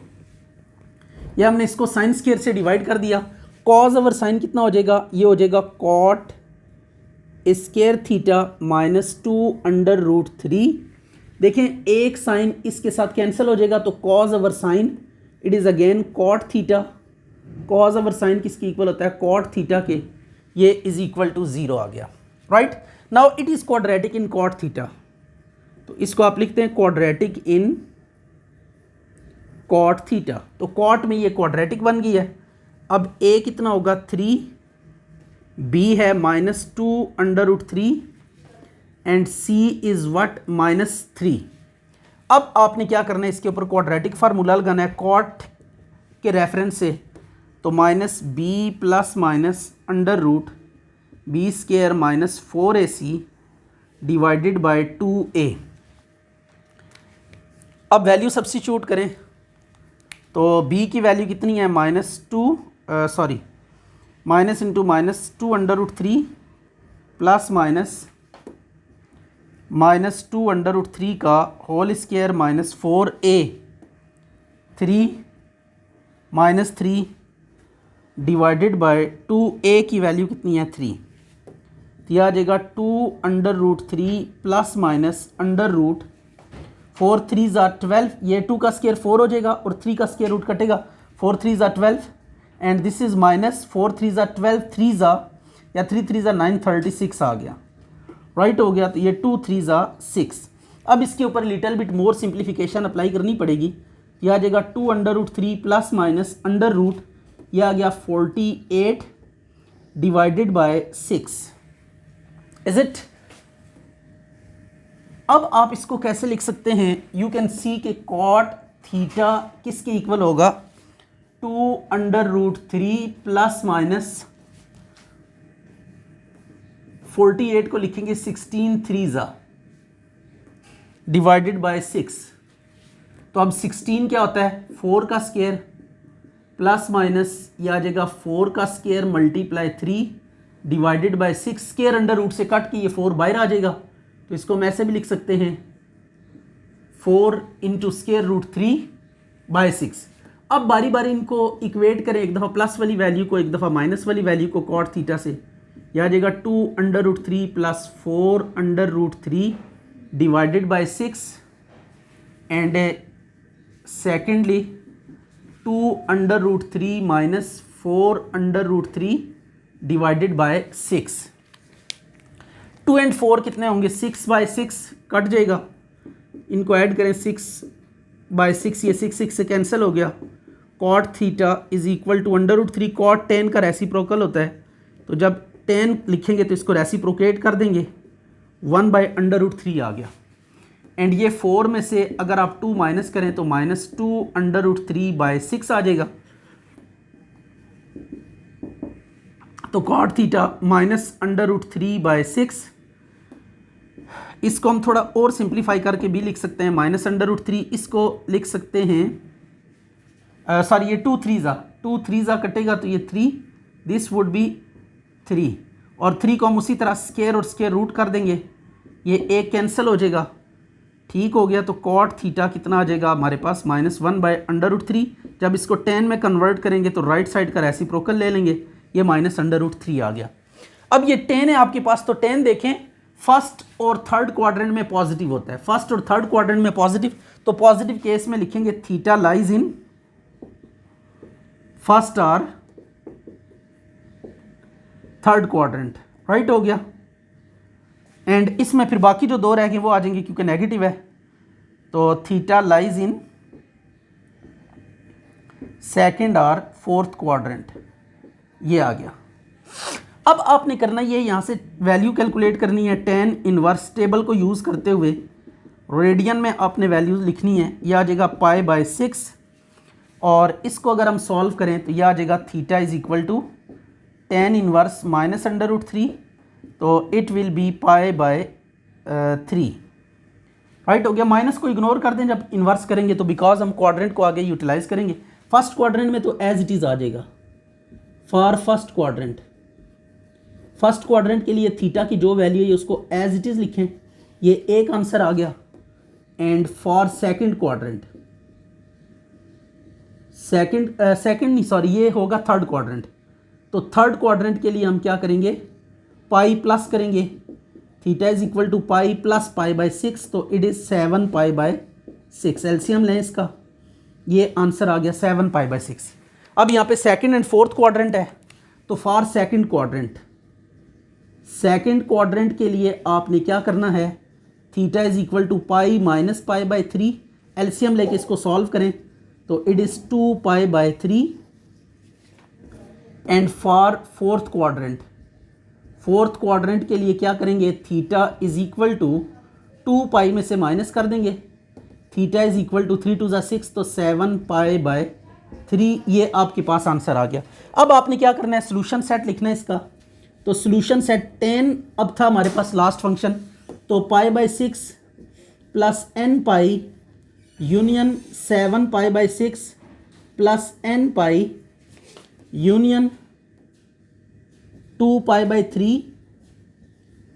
यह हमने इसको साइन स्क्वायर से डिवाइड कर दिया। कॉस ओवर साइन कितना हो जाएगा, ये हो जाएगा कॉट स्क्वायर थीटा -2√3। देखें एक साइन इसके साथ कैंसिल हो जाएगा, तो cos over sine it is again cot theta. Cos over sine किसके इक्वल होता है, कॉट थीटा के। ये इज इक्वल टू 0 आ गया। Right. Now it is quadratic in cot theta, तो इसको आप लिखते हैं क्वाड्रेटिक इन कॉट थीटा। तो कॉट में ये क्वाड्रेटिक बन गई है। अब a कितना होगा 3, b है -2√3 एंड c इज़ व्हाट -3। अब आपने क्या करना है, इसके ऊपर क्वाड्रेटिक फार्मूला लगाना है कॉट के रेफरेंस से, तो -b plus -√b² -4ac divided by 2a। अब वैल्यू सब्स्टिट्यूट करें तो b की वैल्यू कितनी है माइनस इंटू -2√3 प्लस -2√3 का whole square -4a 3 divided bye 2a की वैल्यू कितनी है 3, तो यह आ जाएगा 2√3 प्लस -√4 3 12, ये 2 का स्क्वायर 4 हो जाएगा और 3 का स्क्वायर रूट कटेगा, 4 3 12 एंड दिस इज -4 3 12 3 या 3 3 9 36 आ गया, राइट हो गया। तो ये 2 3 6। अब इसके ऊपर little bit more simplification apply करनी पड़ेगी। यह आ जाएगा 2√3 प्लस माइनस अंडर रूट, यह आ गया 48 डिवाइडेड बाय 6, इज इट। अब आप इसको कैसे लिख सकते हैं, यू कैन सी के कॉट थीटा किसके इक्वल होगा 2√3 प्लस माइनस 48 को लिखेंगे 16 3 डिवाइडेड बाय 6। तो अब 16 क्या होता है 4 का स्क्वायर प्लस माइनस ये आ जाएगा 4 का square multiply 3 divided by 6, square under root से कट के ये 4 बाहर आ जाएगा, तो इसको हम ऐसे भी लिख सकते हैं 4 इंटू स्क्वायर रूट 3 बाय 6। अब बारी बारी इनको इक्वेट करें, एक दफ़ा प्लस वाली वैल्यू को एक दफ़ा माइनस वाली वैल्यू को कॉट थीटा से, यह आ जाएगा 2√3 plus 4√3 divided by 6 and secondly 2√3 minus 4√3 divided by 6। 2 and 4 कितने होंगे 6 बाय 6 कट जाएगा, इनको ऐड करें 6 बाय 6, ये 6 से कैंसिल हो गया। Cot theta is equal to √3, cot 10 का रेसिप्रोकल होता है, तो जब 10 लिखेंगे तो इसको रेसिप्रोकेट कर देंगे, 1 बाय √3 आ गया। एंड ये 4 में से अगर आप 2 माइनस करें तो -2√3 बाय 6 आ जाएगा। तो कॉट थीटा -√3 बाय 6, इसको हम थोड़ा और सिंप्लीफाई करके भी लिख सकते हैं -√3, इसको लिख सकते हैं सॉरी ये 2 3 कटेगा तो ये 3, दिस वुड बी 3 और 3 को हम उसी तरह स्क्वायर और स्क्वायर रूट कर देंगे, ये एक कैंसिल हो जाएगा, ठीक हो गया। तो कॉट थीटा कितना आ जाएगा हमारे पास -1 बाय √3। जब इसको 10 में कन्वर्ट करेंगे तो राइट साइड का रेसिप्रोकल ले लेंगे, ये -√3 आ गया। अब ये 10 है आपके पास, तो 10 देखें फर्स्ट और थर्ड क्वाड्रेंट में पॉजिटिव होता है, फर्स्ट और थर्ड क्वाड्रेंट में पॉजिटिव, तो पॉजिटिव केस में लिखेंगे थीटा लाइज इन फर्स्ट और थर्ड क्वाड्रेंट, राइट हो गया। एंड इसमें फिर बाकी जो 2 रह गए वो आ जाएंगे क्योंकि नेगेटिव है, तो थीटा लाइज इन सेकंड और फोर्थ क्वाड्रेंट, ये आ गया। अब आपने करना ये यहाँ से वैल्यू कैलकुलेट करनी है, tan इनवर्स टेबल को यूज़ करते हुए रेडियन में आपने वैल्यूज लिखनी है, यह आ जाएगा π/6 और इसको अगर हम सॉल्व करें तो यह आ जाएगा theta is equal to tan inverse -√3, तो इट विल बी π/3, राइट हो गया। माइनस को इग्नोर कर दें जब इन्वर्स करेंगे, तो बिकॉज हम क्वाड्रेंट को आगे यूटिलाइज करेंगे। फर्स्ट क्वाड्रेंट में तो एज इट इज़ आ जाएगा for first quadrant, first quadrant के लिए थीटा की जो वैल्यू है उसको एज इट इज़ लिखें, ये एक आंसर आ गया। And for second quadrant, second नहीं सॉरी ये होगा थर्ड क्वाड्रेंट, तो थर्ड क्वाड्रेंट के लिए हम क्या करेंगे पाई प्लस करेंगे, theta is equal to pi plus π/6, तो इट इज़ 7 π/6, एलसीएम लें इसका, ये आंसर आ गया 7 π/6। अब यहाँ पे सेकंड एंड फोर्थ क्वाड्रेंट है, तो for second quadrant second quadrant के लिए आपने क्या करना है, theta is equal to pi minus pi by 3, LCM लेके इसको सॉल्व करें तो it is 2 pi by 3। And for fourth quadrant के लिए क्या करेंगे, theta is equal to 2 pi में से माइनस कर देंगे, थीटा इज इक्वल टू 3 2 ज़ा 6, तो 7 पाई बाय 3। ये आपके पास आंसर आ गया। अब आपने क्या करना है, सोल्यूशन सेट लिखना है इसका। तो सोल्यूशन सेट 10 अब था हमारे पास लास्ट फंक्शन, तो pi by 6 plus n pi union 7 pi by 6 plus n pi union 2 pi by 3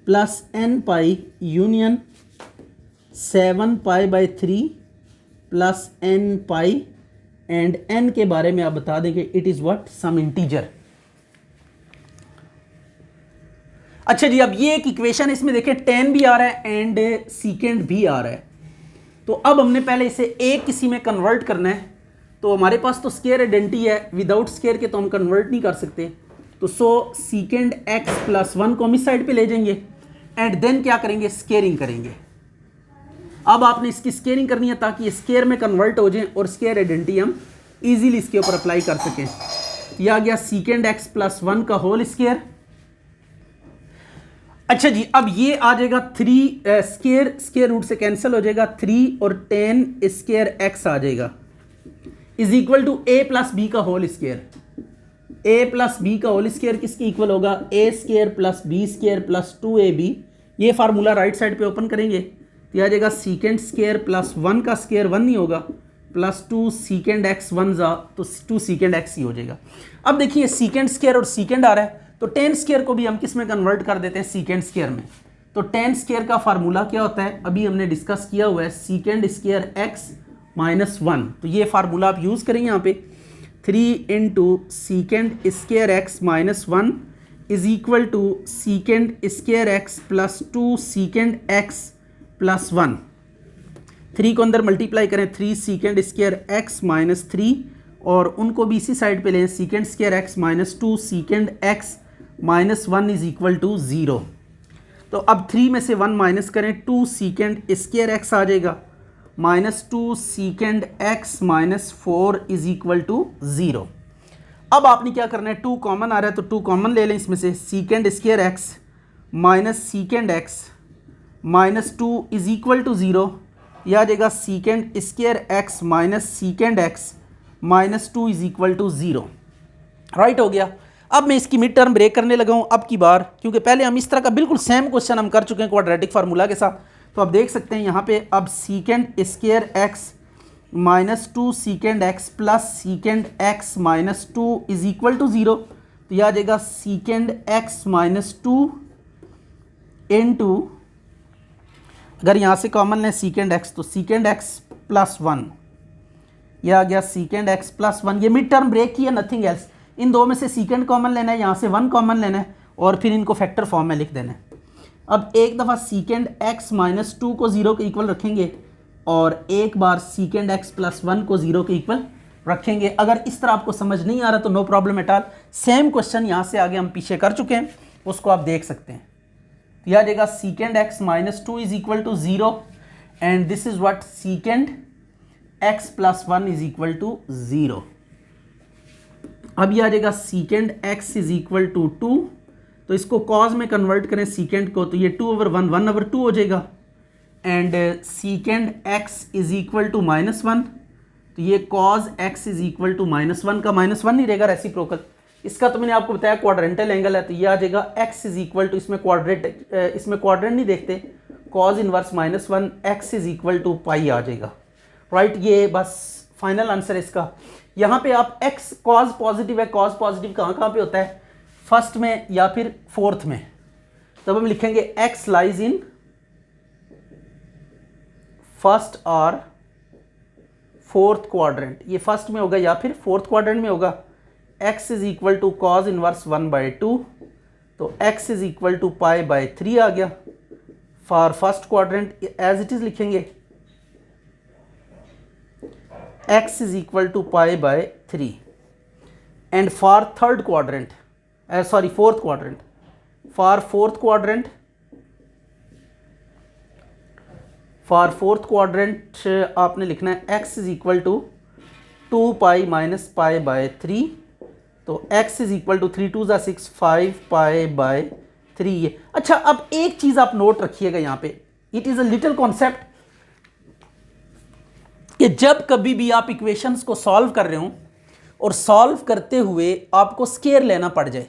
plus n pi union 7 pi by 3 plus n pi. And n के बारे में आप बता देंगे it is what, some integer. अच्छा जी, अब ये एक इक्वेशन इसमें देखें 10 भी आ रहा है एंड सीकेंड भी आ रहा है। तो अब हमने पहले इसे एक किसी में कन्वर्ट करना है। तो हमारे पास तो स्केयर आइडेंटिटी है, विदाउट स्केयर के तो हम कन्वर्ट नहीं कर सकते। तो सो सीकेंड एक्स प्लस 1 को हम इस साइड पे ले जाएंगे एंड देन क्या करेंगे, स्केयरिंग करेंगे। अब आपने इसकी स्केयरिंग करनी है ताकि ये स्केयर में कन्वर्ट हो जाए और स्केयर आइडेंटिटी हम इजीली इसके ऊपर अप्लाई कर सकें। यह आ गया सीकेंड एक्स प्लस 1 का होल स्केयर। अच्छा जी, अब ये आ जाएगा 3 स्केयर रूट से कैंसिल हो जाएगा, 3 और 10 स्केयर एक्स आ जाएगा is equal to a plus b का whole square. A plus b का होल स्केयर किसके इक्वल होगा, a square plus b square plus 2ab। ये फार्मूला राइट साइड पे ओपन करेंगे तो आ जाएगा सीकेंड स्केयर प्लस 1 का स्केयर 1 नहीं होगा, प्लस 2 सीकेंड एक्स 1 जा तो 2 सीकेंड एक्स ही हो जाएगा। अब देखिए सीकेंड स्केयर और सीकेंड आ रहा है, तो 10 स्केयर को भी हम किस में कन्वर्ट कर देते हैं, सीकेंड स्केयर में। तो 10 स्केयर का फार्मूला क्या होता है, अभी हमने डिस्कस किया हुआ है, सीकेंड स्केयर एक्स माइनस 1। तो ये फार्मूला आप यूज़ करेंगे यहाँ पे, 3 into secant square x minus 1 is equal to secant square x plus 2 secant x plus 1। 3 को अंदर मल्टीप्लाई करें, 3 सीकेंड स्केयर एक्स माइनस 3 और उनको भी इसी साइड पे लें, secant square x minus 2 secant x minus 1 is equal to 0। तो अब 3 में से 1 माइनस करें, 2 सीकेंड स्केयर एक्स आ जाएगा minus 2 secant x minus 4 is equal to 0। अब आपने क्या करना है, 2 कॉमन आ रहा है तो 2 कॉमन ले लें इसमें से, secant square x minus secant x minus 2 is equal to 0। यह आ जाएगा secant square x minus secant x minus 2 is equal to 0। Right हो गया। अब मैं इसकी मिड टर्म ब्रेक करने लगा हूँ अब की बार, क्योंकि पहले हम इस तरह का बिल्कुल सेम क्वेश्चन हम कर चुके हैं क्वाड्रेटिक फार्मूला के साथ। तो आप देख सकते हैं यहाँ पे अब secant square x minus 2 secant x plus secant x minus 2 is equal to 0। तो यह आ जाएगा सीकेंड एक्स माइनस 2 इंटू, अगर यहाँ से कॉमन लें सीकेंड एक्स तो सीकेंड एक्स प्लस 1, यह आ गया सीकेंड एक्स प्लस 1। ये मिड टर्म ब्रेक की है, नथिंग एल्स। इन दो में से सीकेंड कॉमन लेना है, यहाँ से 1 कॉमन लेना है और फिर इनको फैक्टर फॉर्म में लिख देना है। अब एक दफ़ा सीकेंड एक्स माइनस 2 को 0 के इक्वल रखेंगे और एक बार सीकेंड एक्स प्लस 1 को 0 के इक्वल रखेंगे। अगर इस तरह आपको समझ नहीं आ रहा तो no problem at all, same question यहाँ से आगे हम पीछे कर चुके हैं, उसको आप देख सकते हैं। तो यह आ जाएगा secant x minus 2 is equal to 0 and this is what secant x plus 1 is equal to 0। अब यह आ जाएगा secant x is equal to 2, तो इसको कॉज में कन्वर्ट करें सीकेंड को, तो ये 2/1 1/2 हो जाएगा। And secant x is equal to minus 1, तो ये cos x is equal to minus 1 का माइनस 1 नहीं रहेगा रेसिप्रोकल। इसका तो मैंने आपको बताया क्वाड्रेंटल एंगल है, तो ये आ जाएगा एक्स इज इक्वल टू, इसमें क्वाड्रेंट नहीं देखते, cause inverse minus 1 x is equal to pi आ जाएगा। राइट, ये बस फाइनल आंसर है इसका। यहाँ पे आप एक्स कॉज पॉजिटिव है, कॉज पॉजिटिव कहाँ पे होता है, फर्स्ट में या फिर फोर्थ में, तब हम लिखेंगे एक्स लाइज इन फर्स्ट और फोर्थ क्वाड्रेंट। ये फर्स्ट में होगा या फिर फोर्थ क्वाड्रेंट में होगा। x is equal to cos inverse 1/2, तो x is equal to pi by 3 आ गया। For first quadrant as it is लिखेंगे x is equal to pi by 3 and for third quadrant fourth quadrant for fourth quadrant आपने लिखना है x is equal to 2 pi minus pi by 3, तो x इज इक्वल टू 3 2 ज़ा 6 5 पाई बाय 3 ये। अच्छा, अब एक चीज़ आप नोट रखिएगा यहाँ पे, it is a little concept कि जब कभी भी आप इक्वेशंस को सॉल्व कर रहे हो और सॉल्व करते हुए आपको स्केयर लेना पड़ जाए,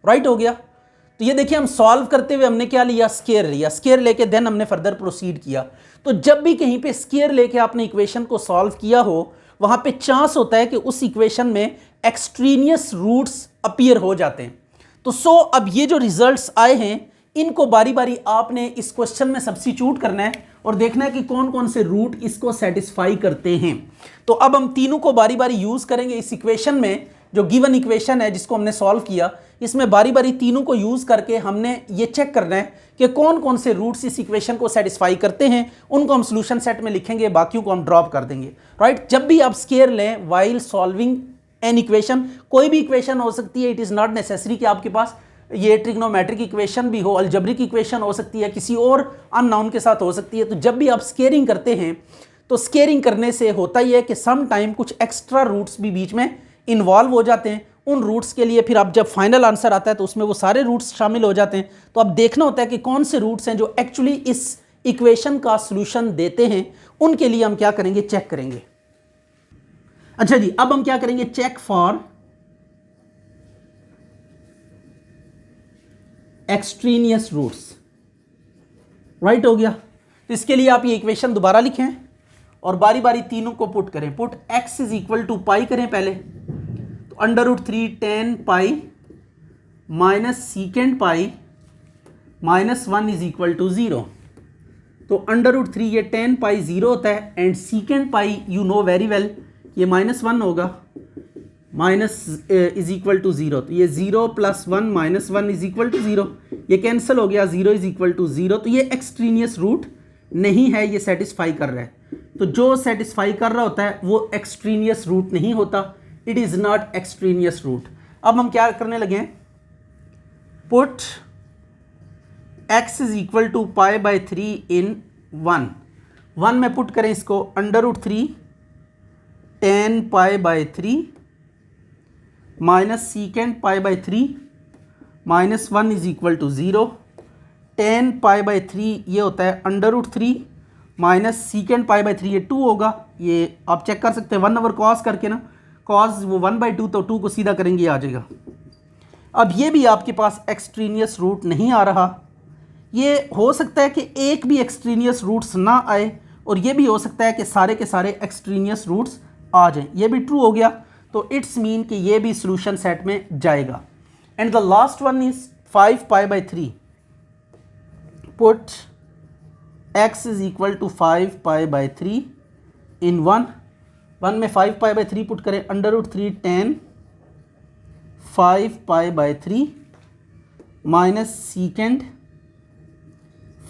राइट हो गया। तो ये देखिए, हम सॉल्व करते हुए हमने क्या लिया, स्केयर लिया, स्केयर लेके देन हमने फर्दर प्रोसीड किया। तो जब भी कहीं पे स्केयर लेके आपने इक्वेशन को सॉल्व किया हो, वहां पे चांस होता है कि उस इक्वेशन में एक्सट्रीनियस रूट्स अपीयर हो जाते हैं। तो अब ये जो रिजल्ट्स आए हैं, इनको बारी बारी आपने इस क्वेश्चन में सब्स्टिट्यूट करना है और देखना है कि कौन कौन से रूट इसको सेटिस्फाई करते हैं। तो अब हम तीनों को बारी बारी यूज करेंगे इस इक्वेशन में, जो गिवन इक्वेशन है जिसको हमने सॉल्व किया, इसमें बारी बारी तीनों को यूज करके हमने ये चेक करना है कि कौन कौन से रूट्स इस इक्वेशन को सेटिस्फाई करते हैं। उनको हम सॉल्यूशन सेट में लिखेंगे, बाकियों को हम ड्रॉप कर देंगे, राइट। जब भी आप स्केयर लें वाइल सॉल्विंग एन इक्वेशन, कोई भी इक्वेशन हो सकती है, इट इज़ नॉट नेसेसरी कि आपके पास ये ट्रिग्नोमेट्रिक इक्वेशन भी हो, अलजेब्रिक इक्वेशन हो सकती है, किसी और अननाउन के साथ हो सकती है। तो जब भी आप स्केयरिंग करते हैं तो स्केयरिंग करने से होता ही है कि सम टाइम कुछ एक्स्ट्रा रूट्स भी बीच में इन्वॉल्व हो जाते हैं। उन रूट्स के लिए फिर आप जब फाइनल आंसर आता है तो उसमें वो सारे रूट्स शामिल हो जाते हैं। तो अब देखना होता है कि कौन से रूट्स हैं जो एक्चुअली इस इक्वेशन का सॉल्यूशन देते हैं। उनके लिए हम क्या करेंगे, चेक करेंगे। अच्छा जी, अब हम क्या करेंगे, check for extraneous roots, right हो गया। तो इसके लिए आप ये इक्वेशन दोबारा लिखें और बारी बारी तीनों को पुट करें। Put x is equal to pi करें पहले, तो √3 tan पाई minus secant pi minus 1 is equal to 0। तो √3 ये tan पाई 0 होता है and secant pi you know very well ये -1 होगा, माइनस इज इक्वल टू 0। तो ये 0 + 1 -1 इज इक्वल टू 0, ये कैंसिल हो गया, 0 इज इक्वल टू 0। तो ये एक्सट्रीनियस रूट नहीं है, ये सेटिस्फाई कर रहा है। तो जो सेटिस्फाई कर रहा होता है वो एक्सट्रीनियस रूट नहीं होता, it is not extraneous root. अब हम क्या करने लगे हैं, put x is equal to pi by 3 in 1 में पुट करें इसको, √3 tan pi by 3 minus secant pi by 3 -1 is equal to 0। tan pi by 3 ये होता है √3 माइनस सीकेंड पाई बाई 3, ये 2 होगा। ये आप चेक कर सकते हैं 1/cos करके ना, cos वो 1/2, तो 2 को सीधा करेंगे आ जाएगा। अब ये भी आपके पास एक्सट्रीनियस रूट नहीं आ रहा। ये हो सकता है कि एक भी एक्सट्रीनियस रूट्स ना आए और ये भी हो सकता है कि सारे के सारे एक्सट्रीनियस रूट्स आ जाएं। ये भी ट्रू हो गया, तो इट्स मीन कि ये भी सॉल्यूशन सेट में जाएगा। And the last one is 5 pi by 3। Put x is equal to 5 pi by 3 in 1 में 5 पाई बाई 3 पुट करें, √3 tan 5 pi by 3 minus secant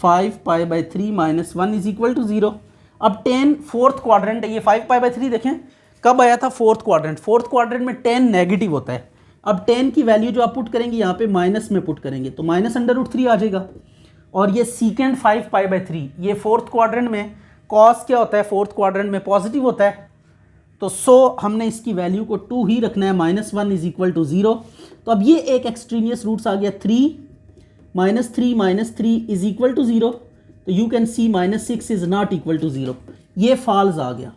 5 pi by 3 -1 is equal to 0। अब tan फोर्थ क्वाड्रेंट है, ये 5 पाई बाई 3 देखें कब आया था, फोर्थ क्वाड्रेंट में tan नेगेटिव होता है। अब tan की वैल्यू जो आप पुट करेंगे यहाँ पे माइनस में पुट करेंगे, तो -√3 आ जाएगा। और ये सीकेंड 5 पाई बाई 3, ये फोर्थ क्वाड्रेंट में cos क्या होता है, फोर्थ क्वाड्रेंट में पॉजिटिव होता है। तो हमने इसकी वैल्यू को 2 ही रखना है, -1 इज इक्वल टू 0। तो अब ये एक एक्सट्रीनियस रूट्स आ गया, 3 -3 इज इक्वल टू 0। तो you can see -6 is not equal to 0, ये फॉल्स आ गया,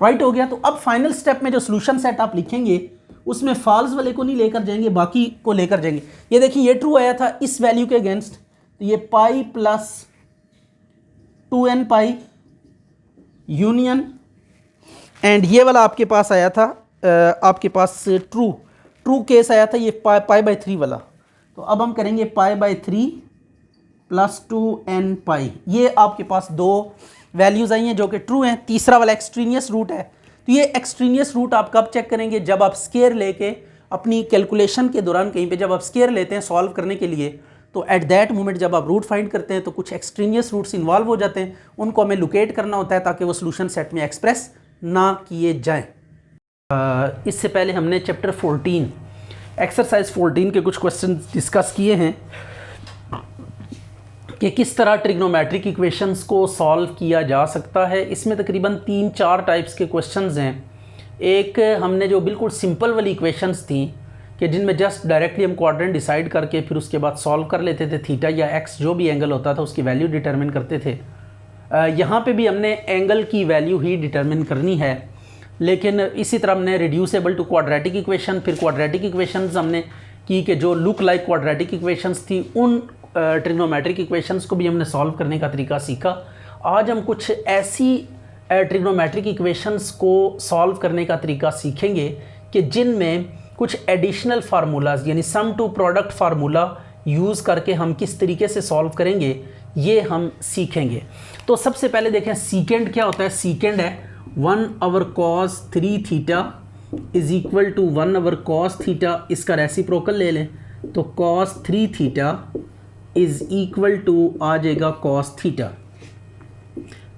राइट हो गया। तो अब फाइनल स्टेप में जो सॉल्यूशन सेट आप लिखेंगे उसमें फॉल्स वाले को नहीं लेकर जाएंगे, बाकी को लेकर जाएंगे। ये देखिए ये ट्रू आया था इस वैल्यू के अगेंस्ट, तो ये pi plus 2n pi union, and ये वाला आपके पास आया था, आपके पास ट्रू केस आया था ये पाई बाई 3 वाला। तो अब हम करेंगे पाई बाई 3 प्लस 2n पाई। ये आपके पास दो वैल्यूज़ आई हैं जो कि ट्रू हैं। तीसरा वाला एक्सट्रीनियस रूट है। तो ये एक्सट्रीनियस रूट आप कब चेक करेंगे, जब आप स्केयर लेके अपनी कैलकुलेशन के दौरान कहीं पे जब आप स्केयर लेते हैं सॉल्व करने के लिए, तो एट दैट मोमेंट जब आप रूट फाइंड करते हैं तो कुछ एक्सट्रीनियस रूट्स इन्वॉल्व हो जाते हैं, उनको हमें लोकेट करना होता है ताकि वो सॉल्यूशन सेट में एक्सप्रेस ना किए जाएं। इससे पहले हमने चैप्टर 14 एक्सरसाइज 14 के कुछ क्वेश्चन डिस्कस किए हैं कि किस तरह ट्रिग्नोमेट्रिक इक्वेशंस को सॉल्व किया जा सकता है। इसमें तकरीबन 3-4 टाइप्स के क्वेश्चंस हैं। एक हमने जो बिल्कुल सिंपल वाली इक्वेशंस थी कि जिनमें जस्ट डायरेक्टली हम क्वाड्रेंट डिसाइड करके फिर उसके बाद सॉल्व कर लेते थे, थीटा या एक्स जो भी एंगल होता था उसकी वैल्यू डिटरमिन करते थे। यहाँ पे भी हमने एंगल की वैल्यू ही डिटरमिन करनी है, लेकिन इसी तरह हमने रिड्यूसेबल टू क्वाड्रेटिक इक्वेशन, फिर क्वाड्रेटिक इक्वेशंस हमने की कि जो लुक लाइक क्वाड्रेटिक इक्वेशंस थी, उन ट्रिग्नोमेट्रिक इक्वेशंस को भी हमने सॉल्व करने का तरीका सीखा। आज हम कुछ ऐसी ट्रिग्नोमेट्रिक इक्वेशंस को सॉल्व करने का तरीका सीखेंगे कि जिनमें कुछ एडिशनल फार्मूलाज यानी सम टू प्रोडक्ट फार्मूला यूज़ करके हम किस तरीके से सॉल्व करेंगे ये हम सीखेंगे। तो सबसे पहले देखें सीकेंड क्या होता है। सीकेंड है 1/cos 3 theta is equal to 1/cos theta. इसका रेसिप्रोकल ले लें तो cos 3 theta is equal to आ जाएगा cos थीटा।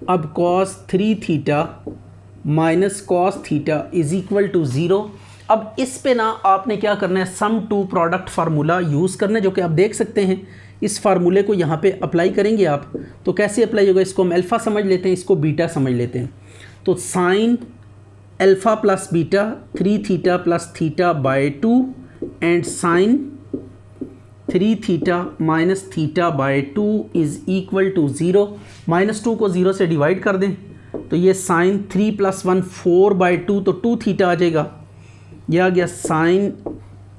अब cos 3 theta minus cos theta is equal to 0। अब इस पे ना आपने क्या करना है, sum to product formula use करना है, जो कि आप देख सकते हैं। इस फार्मूले को यहाँ पे अप्लाई करेंगे आप, तो कैसे अप्लाई होगा, इसको हम अल्फ़ा समझ लेते हैं, इसको बीटा समझ लेते हैं। तो sine alpha plus beta 3 theta plus theta by 2 and sine 3 theta minus theta by 2 is equal to 0। -2 को 0 से डिवाइड कर दें तो ये साइन 3 + 1 4/2 तो 2 थीटा आ जाएगा। यह आ गया sine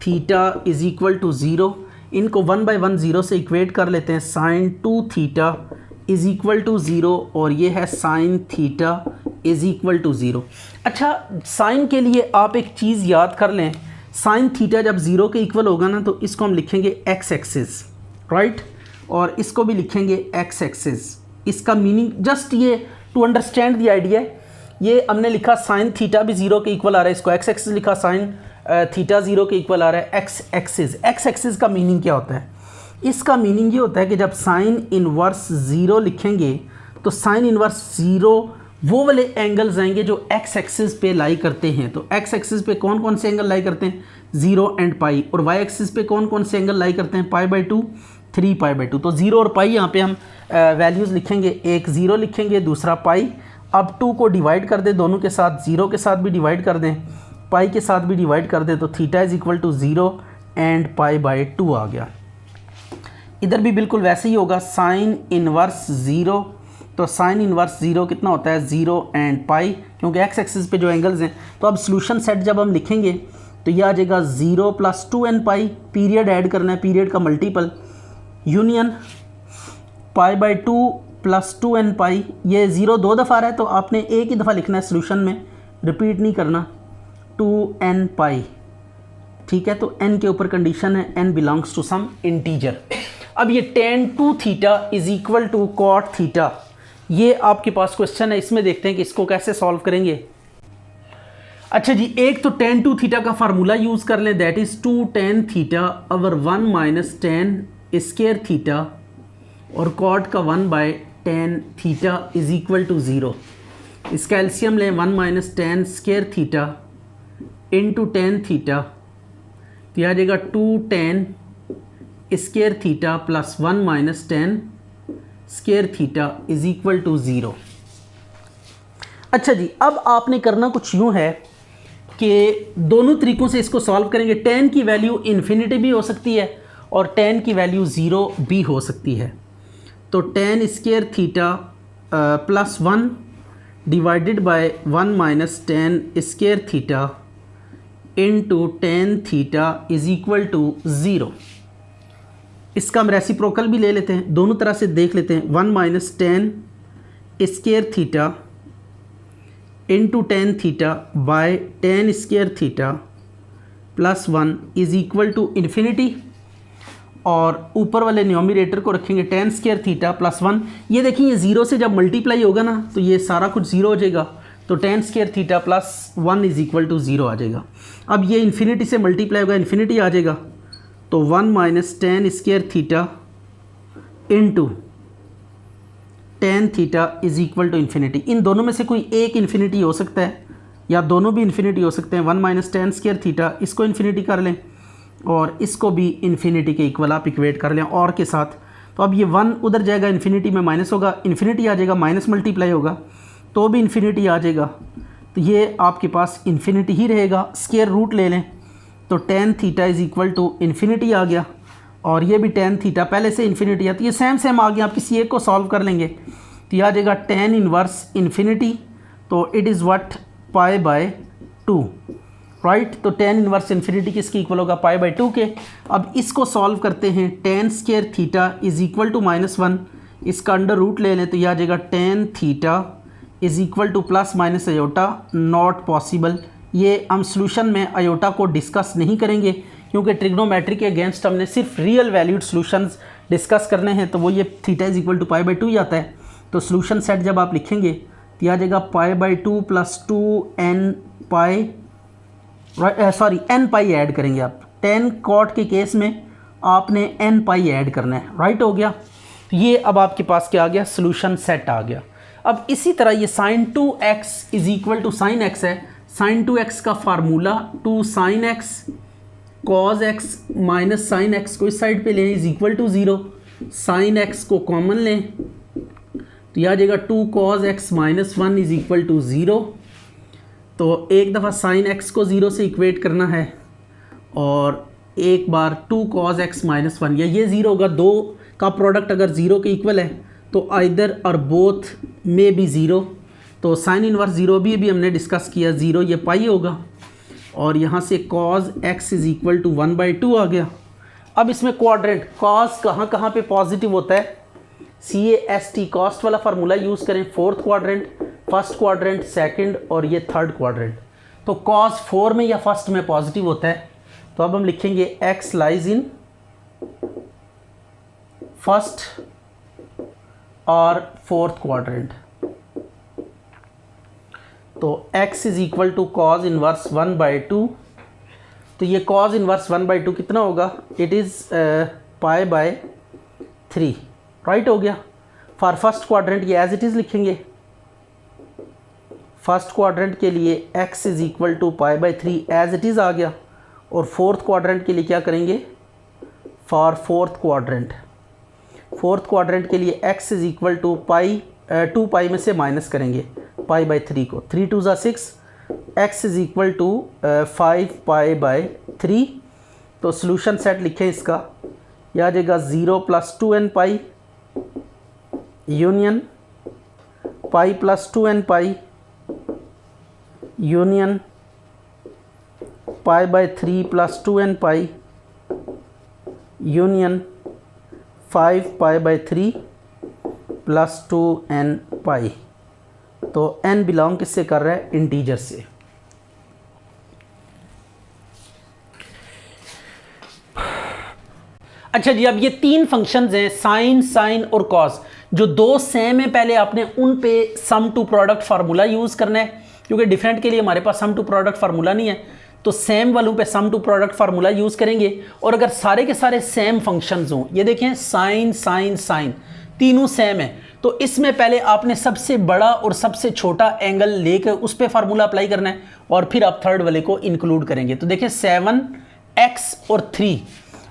theta is equal to 0। इनको 1/1 0 से इक्वेट कर लेते हैं। Sine 2 theta is equal to 0 और ये है sine theta is equal to 0। अच्छा, साइन के लिए आप एक चीज़ याद कर लें, साइन थीटा जब 0 के इक्वल होगा ना तो इसको हम लिखेंगे एक्स एक्सिस, राइट, और इसको भी लिखेंगे एक्स एक्सिस। इसका मीनिंग जस्ट ये टू अंडरस्टैंड द आइडिया, ये हमने लिखा साइन थीटा भी 0 के इक्वल आ रहा है, इसको एक्स एक्सिस लिखा, साइन थीटा 0 के इक्वल आ रहा है, एक्स एक्सिस। एक्स एक्सिस का मीनिंग क्या होता है? इसका मीनिंग ये होता है कि जब साइन इनवर्स 0 लिखेंगे तो साइन इनवर्स 0 वो वाले एंगल्स आएंगे जो एक्स एक्सिस पे लाई करते हैं। तो एक्स एक्सिस पे कौन कौन से एंगल लाई करते हैं? 0 एंड पाई। और वाई एक्सिस पे कौन कौन से एंगल लाई करते हैं? π/2, 3π/2। तो 0 और पाई यहाँ पे हम वैल्यूज़ लिखेंगे, एक 0 लिखेंगे, दूसरा पाई। अब 2 को डिवाइड कर दें दोनों के साथ, 0 के साथ भी डिवाइड कर दें, पाई के साथ भी डिवाइड कर दें, तो theta is equal to 0 and π/2 आ गया। इधर भी बिल्कुल वैसे ही होगा, साइन इनवर्स 0, तो साइन इनवर्स 0 कितना होता है? 0 एंड पाई, क्योंकि एक्स एक्सिस पे जो एंगल्स हैं। तो अब सोल्यूशन सेट जब हम लिखेंगे तो यह आ जाएगा 0 + 2n पाई, पीरियड ऐड करना है, पीरियड का मल्टीपल, यूनियन π/2 + 2n पाई। ये 0 2 दफ़ा आ रहा है तो आपने एक ही दफ़ा लिखना है, सोल्यूशन में रिपीट नहीं करना, 2n पाई, ठीक है। तो n के ऊपर कंडीशन है n belongs to some integer. अब ये tan 2 theta is equal to cot theta, ये आपके पास क्वेश्चन है, इसमें देखते हैं कि इसको कैसे सॉल्व करेंगे। अच्छा जी, एक तो tan 2 थीटा का फार्मूला यूज़ कर लें, that is 2 tan theta over 1 - tan square theta, और cot का 1/tan theta is equal to 0। इसका एलसीएम लें, 1 - tan square theta into tan theta, तो आ जाएगा 2 tan square theta plus 1 - tan square theta is equal to 0। अच्छा जी, अब आपने करना कुछ यूँ है कि दोनों तरीक़ों से इसको सॉल्व करेंगे। tan की वैल्यू इन्फिनिटी भी हो सकती है और tan की वैल्यू 0 भी हो सकती है। तो tan square theta plus 1 divided by 1 - tan square theta into tan theta is equal to 0। इसका हम रेसिप्रोकल भी ले लेते हैं, दोनों तरह से देख लेते हैं। 1 - tan square theta into tan theta by tan square theta plus 1 is equal to infinity, और ऊपर वाले न्यूमरेटर को रखेंगे tan स्क्वायर थीटा प्लस 1। ये देखिए, ये 0 से जब मल्टीप्लाई होगा ना तो ये सारा कुछ 0 हो जाएगा, तो tan square theta plus 1 is equal to 0 आ जाएगा। अब ये इन्फिनिटी से मल्टीप्लाई होगा, इन्फिनिटी आ जाएगा, तो 1 - tan square theta into tan theta is equal to infinity. इन दोनों में से कोई एक इन्फिनिटी हो सकता है या दोनों भी इन्फिनिटी हो सकते हैं। 1 - tan स्क्वायर थीटा, इसको इन्फिनिटी कर लें और इसको भी इन्फिनिटी के इक्वल आप इक्वेट कर लें और के साथ। तो अब ये 1 उधर जाएगा, इन्फिनिटी में माइनस होगा, इन्फिनिटी आ जाएगा, माइनस मल्टीप्लाई होगा तो भी इन्फिनिटी आ जाएगा। तो ये आपके पास इन्फिनिटी ही रहेगा। स्क्वायर रूट ले लें तो tan theta is equal to infinity आ गया, और ये भी tan थीटा पहले से इन्फिनिटी है, तो ये सेम सेम आ गया। आप किसी एक को सॉल्व कर लेंगे तो यह आ जाएगा tan इनवर्स इन्फिनिटी, तो इट इज़ व्हाट π/2, राइट। तो tan इनवर्स इन्फिनिटी किसकी इक्वल होगा, π/2 के। अब इसको सॉल्व करते हैं, tan square theta is equal to -1, इसका अंडर रूट ले लें तो यह आ जाएगा tan theta is equal to plus minus iota, not possible. ये हम सॉल्यूशन में अयोटा को डिस्कस नहीं करेंगे क्योंकि ट्रिग्नोमेट्री के अगेंस्ट हमने सिर्फ रियल वैल्यूड सॉल्यूशंस डिस्कस करने हैं, तो वो ये थीटा इज़ इक्वल टू π/2 ही आता है। तो सॉल्यूशन सेट जब आप लिखेंगे तो यह आ जाएगा π/2 + 2n पाई, सॉरी n पाई ऐड करेंगे आप। tan cot के केस में आपने n पाई ऐड करना है, राइट हो गया। ये अब आपके पास क्या आ गया, सॉल्यूशन सेट आ गया। अब इसी तरह ये sin 2x is equal to sin x है। sin 2x का formula 2 sin x cos x minus sin x को इस साइड पे लें is equal to 0, sin x को कॉमन लें तो यह आ जाएगा 2 cos x minus 1 is equal to 0। तो एक दफ़ा sin x को 0 से इक्वेट करना है और एक बार 2 cos x माइनस 1, या ये 0 होगा। दो का प्रोडक्ट अगर 0 के इक्वल है तो आइदर और बोथ में भी 0, तो साइन इनवर्स 0 भी हमने डिस्कस किया, 0 ये पाई होगा, और यहाँ से cos x is equal to 1/2 आ गया। अब इसमें क्वाड्रेंट cos कहाँ कहाँ पे पॉजिटिव होता है, CAST कॉस्ट वाला फार्मूला यूज़ करें, fourth quadrant, first quadrant, second और ये थर्ड क्वाड्रेंट। तो cos 4 में या फर्स्ट में पॉजिटिव होता है, तो अब हम लिखेंगे x लाइज इन फर्स्ट और फोर्थ क्वाड्रेंट। तो x is equal to cos inverse 1/2, तो ये cos इनवर्स 1/2 कितना होगा, इट इज़ π/3, राइट हो गया। फॉर फर्स्ट क्वाड्रेंट ये एज इट इज़ लिखेंगे, फर्स्ट क्वाड्रेंट के लिए x is equal to π/3 as it is आ गया, और फोर्थ क्वाड्रेंट के लिए क्या करेंगे, फॉर फोर्थ क्वाड्रेंट के लिए x is equal to 2 pi में से माइनस करेंगे π/3 को, 3 2 ज़ा 6, x इज़ इक्वल टू 5 π/3। तो सॉल्यूशन सेट लिखें इसका, यह आ जाएगा 0 + 2n पाई यूनियन पाई + 2n pi union π/3 + 2n pi union 5 π/3 + 2n pi. तो n बिलोंग किससे कर रहा है, इंटीजर से। अच्छा जी, अब ये तीन फंक्शंस हैं साइन, साइन और कॉस, जो दो सेम है, पहले आपने उन पे सम टू प्रोडक्ट फार्मूला यूज़ करना है, क्योंकि डिफरेंट के लिए हमारे पास सम टू प्रोडक्ट फार्मूला नहीं है, तो सेम वालों पे सम टू प्रोडक्ट फार्मूला यूज़ करेंगे। और अगर सारे के सारे सेम फंक्शंस हों, ये देखें साइन साइन साइन तीनों सेम है, तो इसमें पहले आपने सबसे बड़ा और सबसे छोटा एंगल लेकर उस पर फार्मूला अप्लाई करना है, और फिर आप थर्ड वाले को इंक्लूड करेंगे। तो देखें 7x और 3,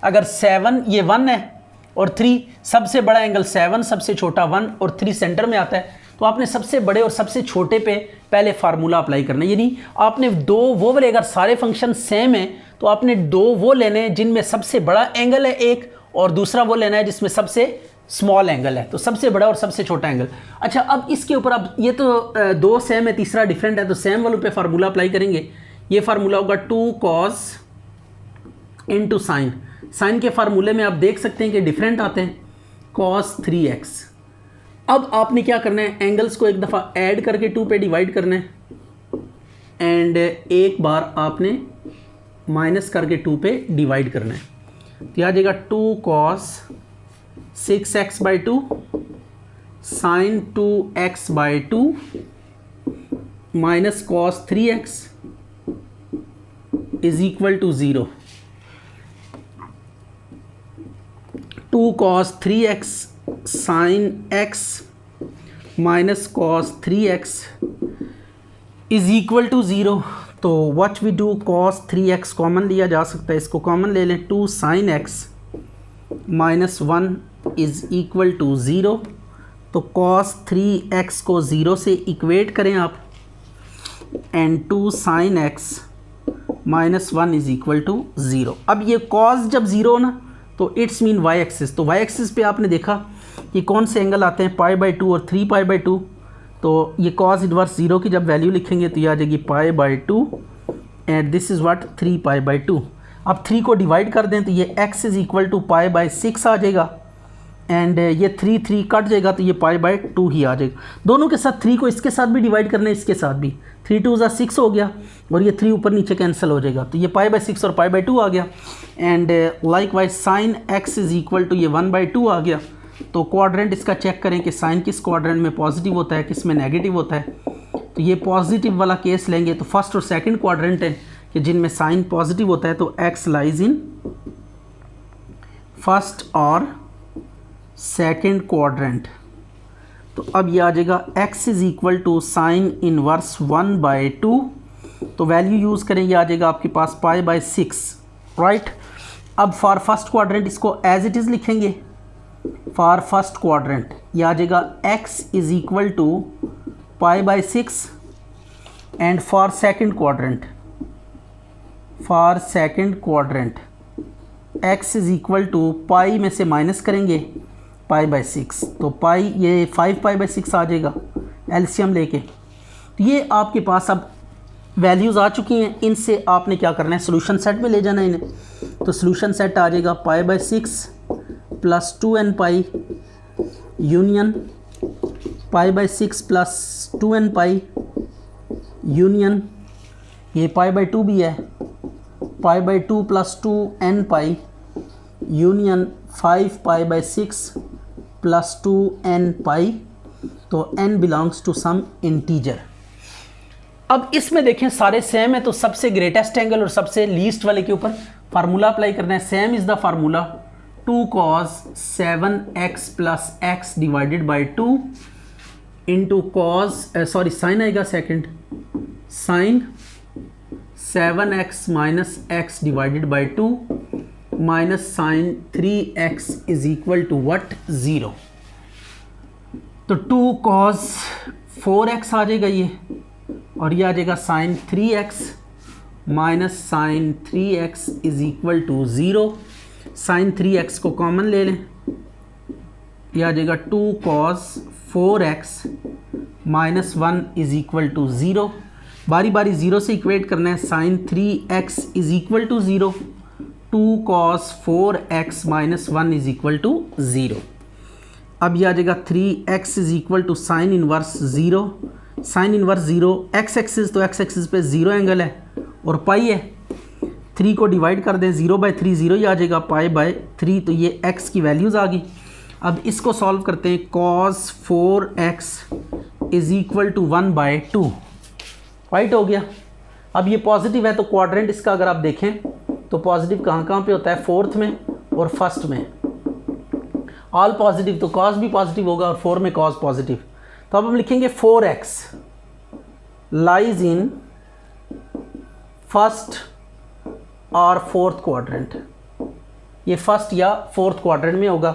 अगर 7 ये 1 है और 3, सबसे बड़ा एंगल 7, सबसे छोटा 1 और 3 सेंटर में आता है, तो आपने सबसे बड़े और सबसे छोटे पे पहले फार्मूला अप्लाई करना है। यानी आपने दो वो वाले, अगर सारे फंक्शन सेम हैं तो आपने दो वो लेने हैं जिनमें सबसे बड़ा एंगल है एक, और दूसरा वो लेना है जिसमें सबसे स्मॉल एंगल है, तो सबसे बड़ा और सबसे छोटा एंगल। अच्छा, अब इसके ऊपर आप, ये तो दो सेम है, तीसरा डिफरेंट है, तो सेम वालों पे फार्मूला अप्लाई करेंगे। ये फार्मूला होगा 2 cos इंटू साइन। साइन के फार्मूले में आप देख सकते हैं कि डिफरेंट आते हैं, cos 3x। अब आपने क्या करना है, एंगल्स को एक दफ़ा ऐड करके 2 पे डिवाइड करना है, एंड एक बार आपने माइनस करके 2 पे डिवाइड करना है। तो आ जाएगा 2 cos 6x/2 sin 2x/2 minus cos 3x is equal to 0। 2 cos 3x sin x minus cos 3x is equal to 0। तो what we do, cos 3x common लिया जा सकता है, इसको कॉमन ले लें, 2 sin x minus 1 is equal to 0। तो cos 3x को 0 से इक्वेट करें आप, and 2 sin x minus 1 is equal to 0। अब ये cos जब 0 ना तो इट्स मीन y एक्सिस। तो y एक्सिस पे आपने देखा कि कौन से एंगल आते हैं, π/2 और 3π/2। तो ये cos इनवर्स 0 की जब वैल्यू लिखेंगे तो ये आ जाएगी π/2 एंड दिस इज़ व्हाट 3π/2। अब 3 को डिवाइड कर दें तो ये x इज़ इक्वल टू π/6 आ जाएगा, एंड ये 3 कट जाएगा तो ये π/2 ही आ जाएगा। दोनों के साथ 3 को इसके साथ भी डिवाइड करना है, इसके साथ भी, 3 2 6 हो गया और ये 3 ऊपर नीचे कैंसिल हो जाएगा, तो ये π/6 और π/2 आ गया। And like wise sine x is equal to ये 1/2 आ गया। तो क्वाड्रेंट इसका चेक करें कि साइन किस क्वाड्रेंट में पॉजिटिव होता है, किस में नेगेटिव होता है। तो ये पॉजिटिव वाला केस लेंगे तो फर्स्ट और सेकंड क्वाड्रेंट है कि जिनमें साइन पॉजिटिव होता है, तो x लाइज इन फर्स्ट और सेकंड क्वाड्रेंट। तो अब ये आ जाएगा x is equal to sine inverse 1/2। तो वैल्यू यूज़ करें, ये आ जाएगा आपके पास π/6, राइट। अब फॉर फर्स्ट क्वाड्रेंट इसको एज इट इज़ लिखेंगे, फॉर फर्स्ट क्वाड्रेंट ये आ जाएगा x is equal to π/6 and for second quadrant x is equal to pi में से माइनस करेंगे π/6, तो पाई ये 5π/6 आ जाएगा एलसीएम लेके। तो ये आपके पास अब वैल्यूज़ आ चुकी हैं, इनसे आपने क्या करना है, सोल्यूशन सेट में ले जाना है इन्हें। तो सोल्यूशन सेट आ जाएगा π/6 plus 2n pi union π/6 plus 2n pi union, ये π/2 भी है, π/2 plus 2n pi union 5π/6 plus 2n pi. तो n belongs to some integer. अब इसमें देखें सारे सेम है, तो सबसे ग्रेटेस्ट एंगल और सबसे लीस्ट वाले के ऊपर फार्मूला अप्लाई करना है। Same is the formula 2 cos 7x plus x divided by 2 into cos sine आएगा second, sine 7x minus x divided by 2 minus sine 3x is equal to what 0। तो 2 cos 4x आ जाएगा ये, और ये आ जाएगा sine 3x minus sine 3x is equal to 0। Sine 3x को कॉमन ले लें, ये आ जाएगा 2 cos 4x minus 1 is equal to 0। बारी बारी 0 से इक्वेट करना है, sine 3x is equal to 0, 2 cos 4x minus 1 is equal to 0। अब यह आ जाएगा 3x is equal to sine inverse 0, sine inverse 0 x axis, तो x एक्सिस पे 0 एंगल है और पाई है, 3 को डिवाइड कर दें 0/3 0 ही आ जाएगा π/3। तो ये x की वैल्यूज़ आ गई। अब इसको सॉल्व करते हैं, cos 4x is equal to 1/2, right हो गया। अब ये पॉजिटिव है तो क्वाड्रेंट इसका अगर आप देखें तो पॉजिटिव कहाँ कहाँ पे होता है, फोर्थ में और फर्स्ट में। ऑल पॉजिटिव तो cos भी पॉजिटिव होगा और 4 में cos पॉजिटिव। तो अब हम लिखेंगे 4x लाइज इन फर्स्ट और फोर्थ क्वाड्रेंट, ये फर्स्ट या फोर्थ क्वाड्रेंट में होगा।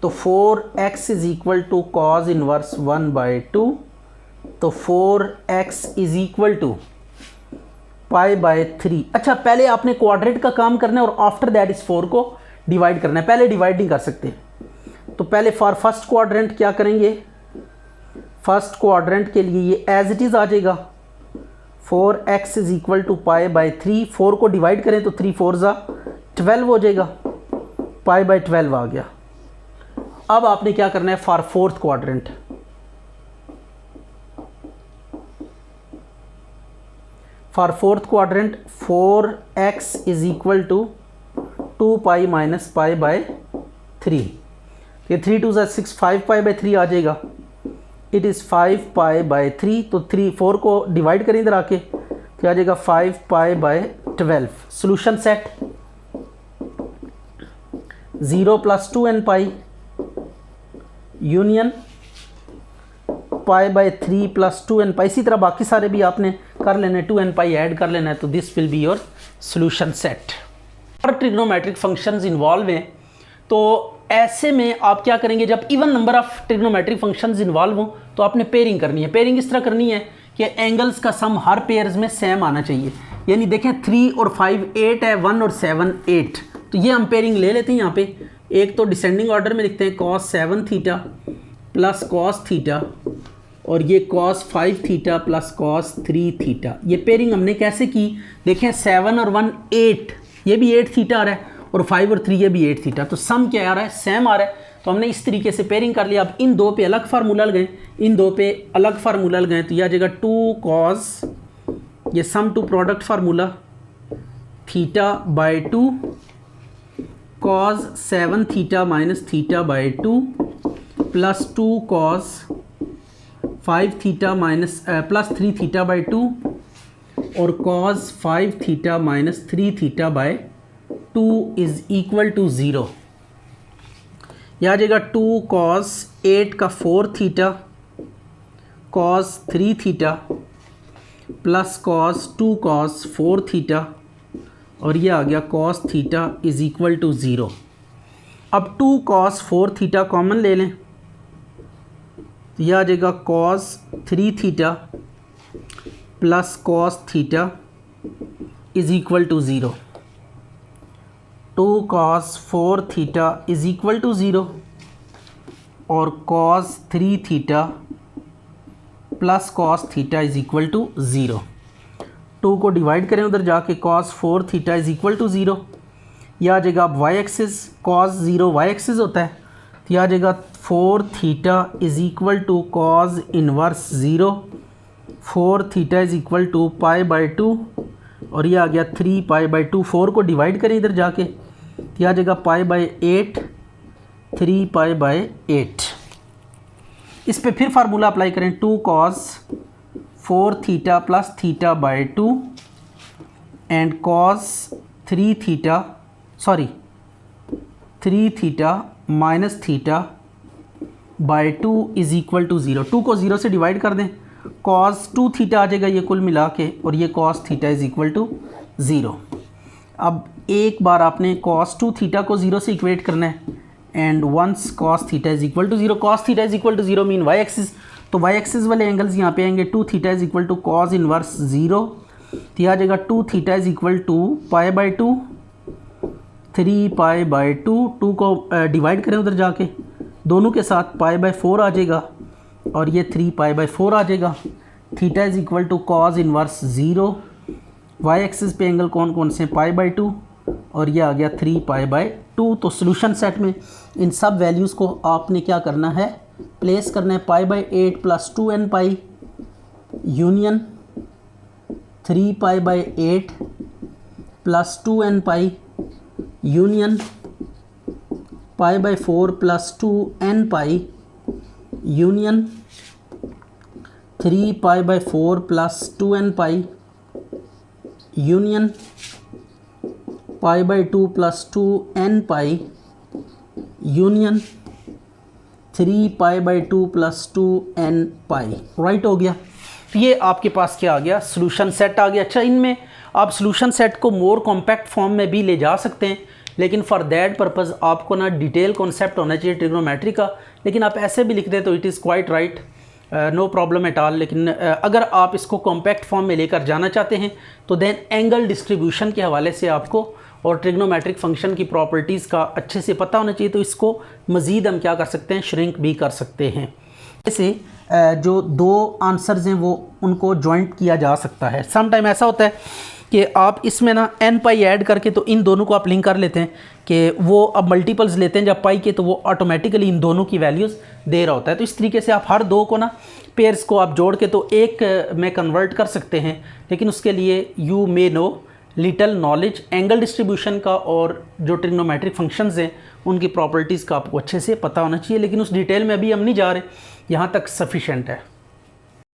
तो 4x is equal to cos inverse 1/2, तो 4x इज इक्वल टू π/3। अच्छा, पहले आपने क्वाड्रेंट का काम करना है और आफ्टर दैट इस 4 को डिवाइड करना है, पहले डिवाइड नहीं कर सकते। तो पहले फॉर फर्स्ट क्वाड्रेंट क्या करेंगे, फर्स्ट क्वाड्रेंट के लिए ये एज इट इज़ आ जाएगा, 4x इज इक्वल टू π/3। 4 को डिवाइड करें तो 3 4 12 हो जाएगा, π/12 आ गया। अब आपने क्या करना है for fourth quadrant, for fourth quadrant 4x is equal to 2π minus π/3। ये 3 2 6 5π/3 आ जाएगा, इट इज़ 5π/3। तो 4 को डिवाइड करें इधर आके तो आ जाएगा 5π/12। Solution set 0 plus 2n pi union π/3 plus 2n पाई। इसी तरह बाकी सारे भी आपने कर लेना है, 2n पाई ऐड कर लेना है, तो this will be your solution set. और ट्रिग्नोमेट्रिक फंक्शंस इन्वॉल्व हैं, तो ऐसे में आप क्या करेंगे, जब even number of trigonometric functions involve हों तो आपने पेयरिंग करनी है। पेयरिंग इस तरह करनी है कि एंगल्स का सम हर पेयर्स में सेम आना चाहिए। यानी देखें 3 और 5 8 है, 1 और 7 8, तो ये हम पेयरिंग ले लेते हैं। यहाँ पे एक तो डिसेंडिंग ऑर्डर में लिखते हैं cos 7 theta plus cos theta, और ये cos 5 theta plus cos 3 theta. ये पेयरिंग हमने कैसे की, देखें 7 और 1 8, ये भी 8 थीटा आ रहा है, और 5 और 3 ये भी 8 थीटा, तो सम क्या आ रहा है, सेम आ रहा है। तो हमने इस तरीके से पेयरिंग कर लिया। अब इन दो पे अलग फार्मूला लगाएं, इन दो पे अलग फार्मूला लगाएं, तो यह आ जाएगा 2 cos, ये sum to product formula, theta by 2 cos 7 थीटा minus theta by 2 plus 2 cos 5 theta minus plus 3 theta by 2 और cos 5 theta minus 3 theta by 2 is equal to 0। यह आ जाएगा 2 cos 8 का 4 theta cos 3 theta plus cos 2 cos 4 theta, और यह आ गया cos theta is equal to 0। अब 2 cos 4 थीटा कॉमन ले लें, तो यह आ जाएगा cos 3 theta plus cos theta is equal to 0। 2 cos 4 theta is equal to 0 और cos 3 theta plus cos theta is equal to 0। 2 को डिवाइड करें उधर जाके, cos 4 theta is equal to 0। यह आ जाएगा अब y axis, cos 0 y axis होता है, तो यह आ जाएगा 4 theta is equal to cos inverse 0, 4 theta is equal to pi by 2, और यह आ गया 3 पाई बाई 2। 4 को डिवाइड करें इधर जाके, तो यह आ जाएगा पाई बाई 8, 3 पाई बाई 8। इस पे फिर फार्मूला अप्लाई करें, 2 cos 4 theta plus theta by 2 and cos 3 theta minus theta by 2 is equal to 0। 2 को 0 से डिवाइड कर दें, cos 2 थीटा आ जाएगा ये कुल मिला के, और ये cos theta is equal to 0। अब एक बार आपने cos 2 थीटा को 0 से इक्वेट करना है, and once cos theta is equal to 0, cos theta is equal to 0 mean y axis, तो y एक्सिस वाले एंगल्स यहाँ पे आएंगे। 2 theta is equal to cos inverse 0, तो यह आ जाएगा 2 theta is equal to pi by 2, 3 pi by 2। 2 को डिवाइड करें उधर जाके, दोनों के साथ पाई बाई 4 आ जाएगा, और ये 3 पाई बाई 4 आ जाएगा। Theta is equal to cos inverse 0, y axis पे एंगल कौन कौन से, पाई बाई 2, और ये आ गया 3 पाई बाई 2। तो सोल्यूशन सेट में इन सब वैल्यूज़ को आपने क्या करना है, प्लेस करना है। Pi by 8 plus 2n pi union 3 pi by 8 plus 2n pi union pi by 4 plus 2n pi union 3 pi by 4 plus 2n pi union pi by 2 plus 2n pi union 3 pi by 2 plus 2n pi. Right हो गया। तो ये आपके पास क्या आ गया, सोल्यूशन सेट आ गया। अच्छा, इनमें आप सोल्यूशन सेट को मोर कॉम्पैक्ट फॉर्म में भी ले जा सकते हैं, लेकिन फॉर दैट पर्पज़ आपको ना डिटेल कॉन्सेप्ट होना चाहिए ट्रिग्नोमेट्री का। लेकिन आप ऐसे भी लिख दें तो it is quite right, no problem at all. लेकिन अगर आप इसको कॉम्पैक्ट फॉर्म में लेकर जाना चाहते हैं तो देन एंगल डिस्ट्रीब्यूशन के हवाले से आपको और ट्रिग्नोमेट्रिक फंक्शन की प्रॉपर्टीज़ का अच्छे से पता होना चाहिए। तो इसको मज़ीद हम क्या कर सकते हैं, श्रिंक भी कर सकते हैं। जैसे जो दो आंसर्स हैं वो उनको जॉइंट किया जा सकता है। सम टाइम ऐसा होता है कि आप इसमें ना n पाई ऐड करके तो इन दोनों को आप लिंक कर लेते हैं कि वो अब मल्टीपल्स लेते हैं जब पाई के, तो वो ऑटोमेटिकली इन दोनों की वैल्यूज़ दे रहा होता है। तो इस तरीके से आप हर दो को ना पेयर्स को आप जोड़ के तो एक में कन्वर्ट कर सकते हैं। लेकिन उसके लिए you may no little knowledge angle distribution का और जो ट्रिग्नोमेट्रिक फंक्शंस हैं उनकी प्रॉपर्टीज़ का आपको अच्छे से पता होना चाहिए। लेकिन उस डिटेल में अभी हम नहीं जा रहे, यहाँ तक सफिशेंट है।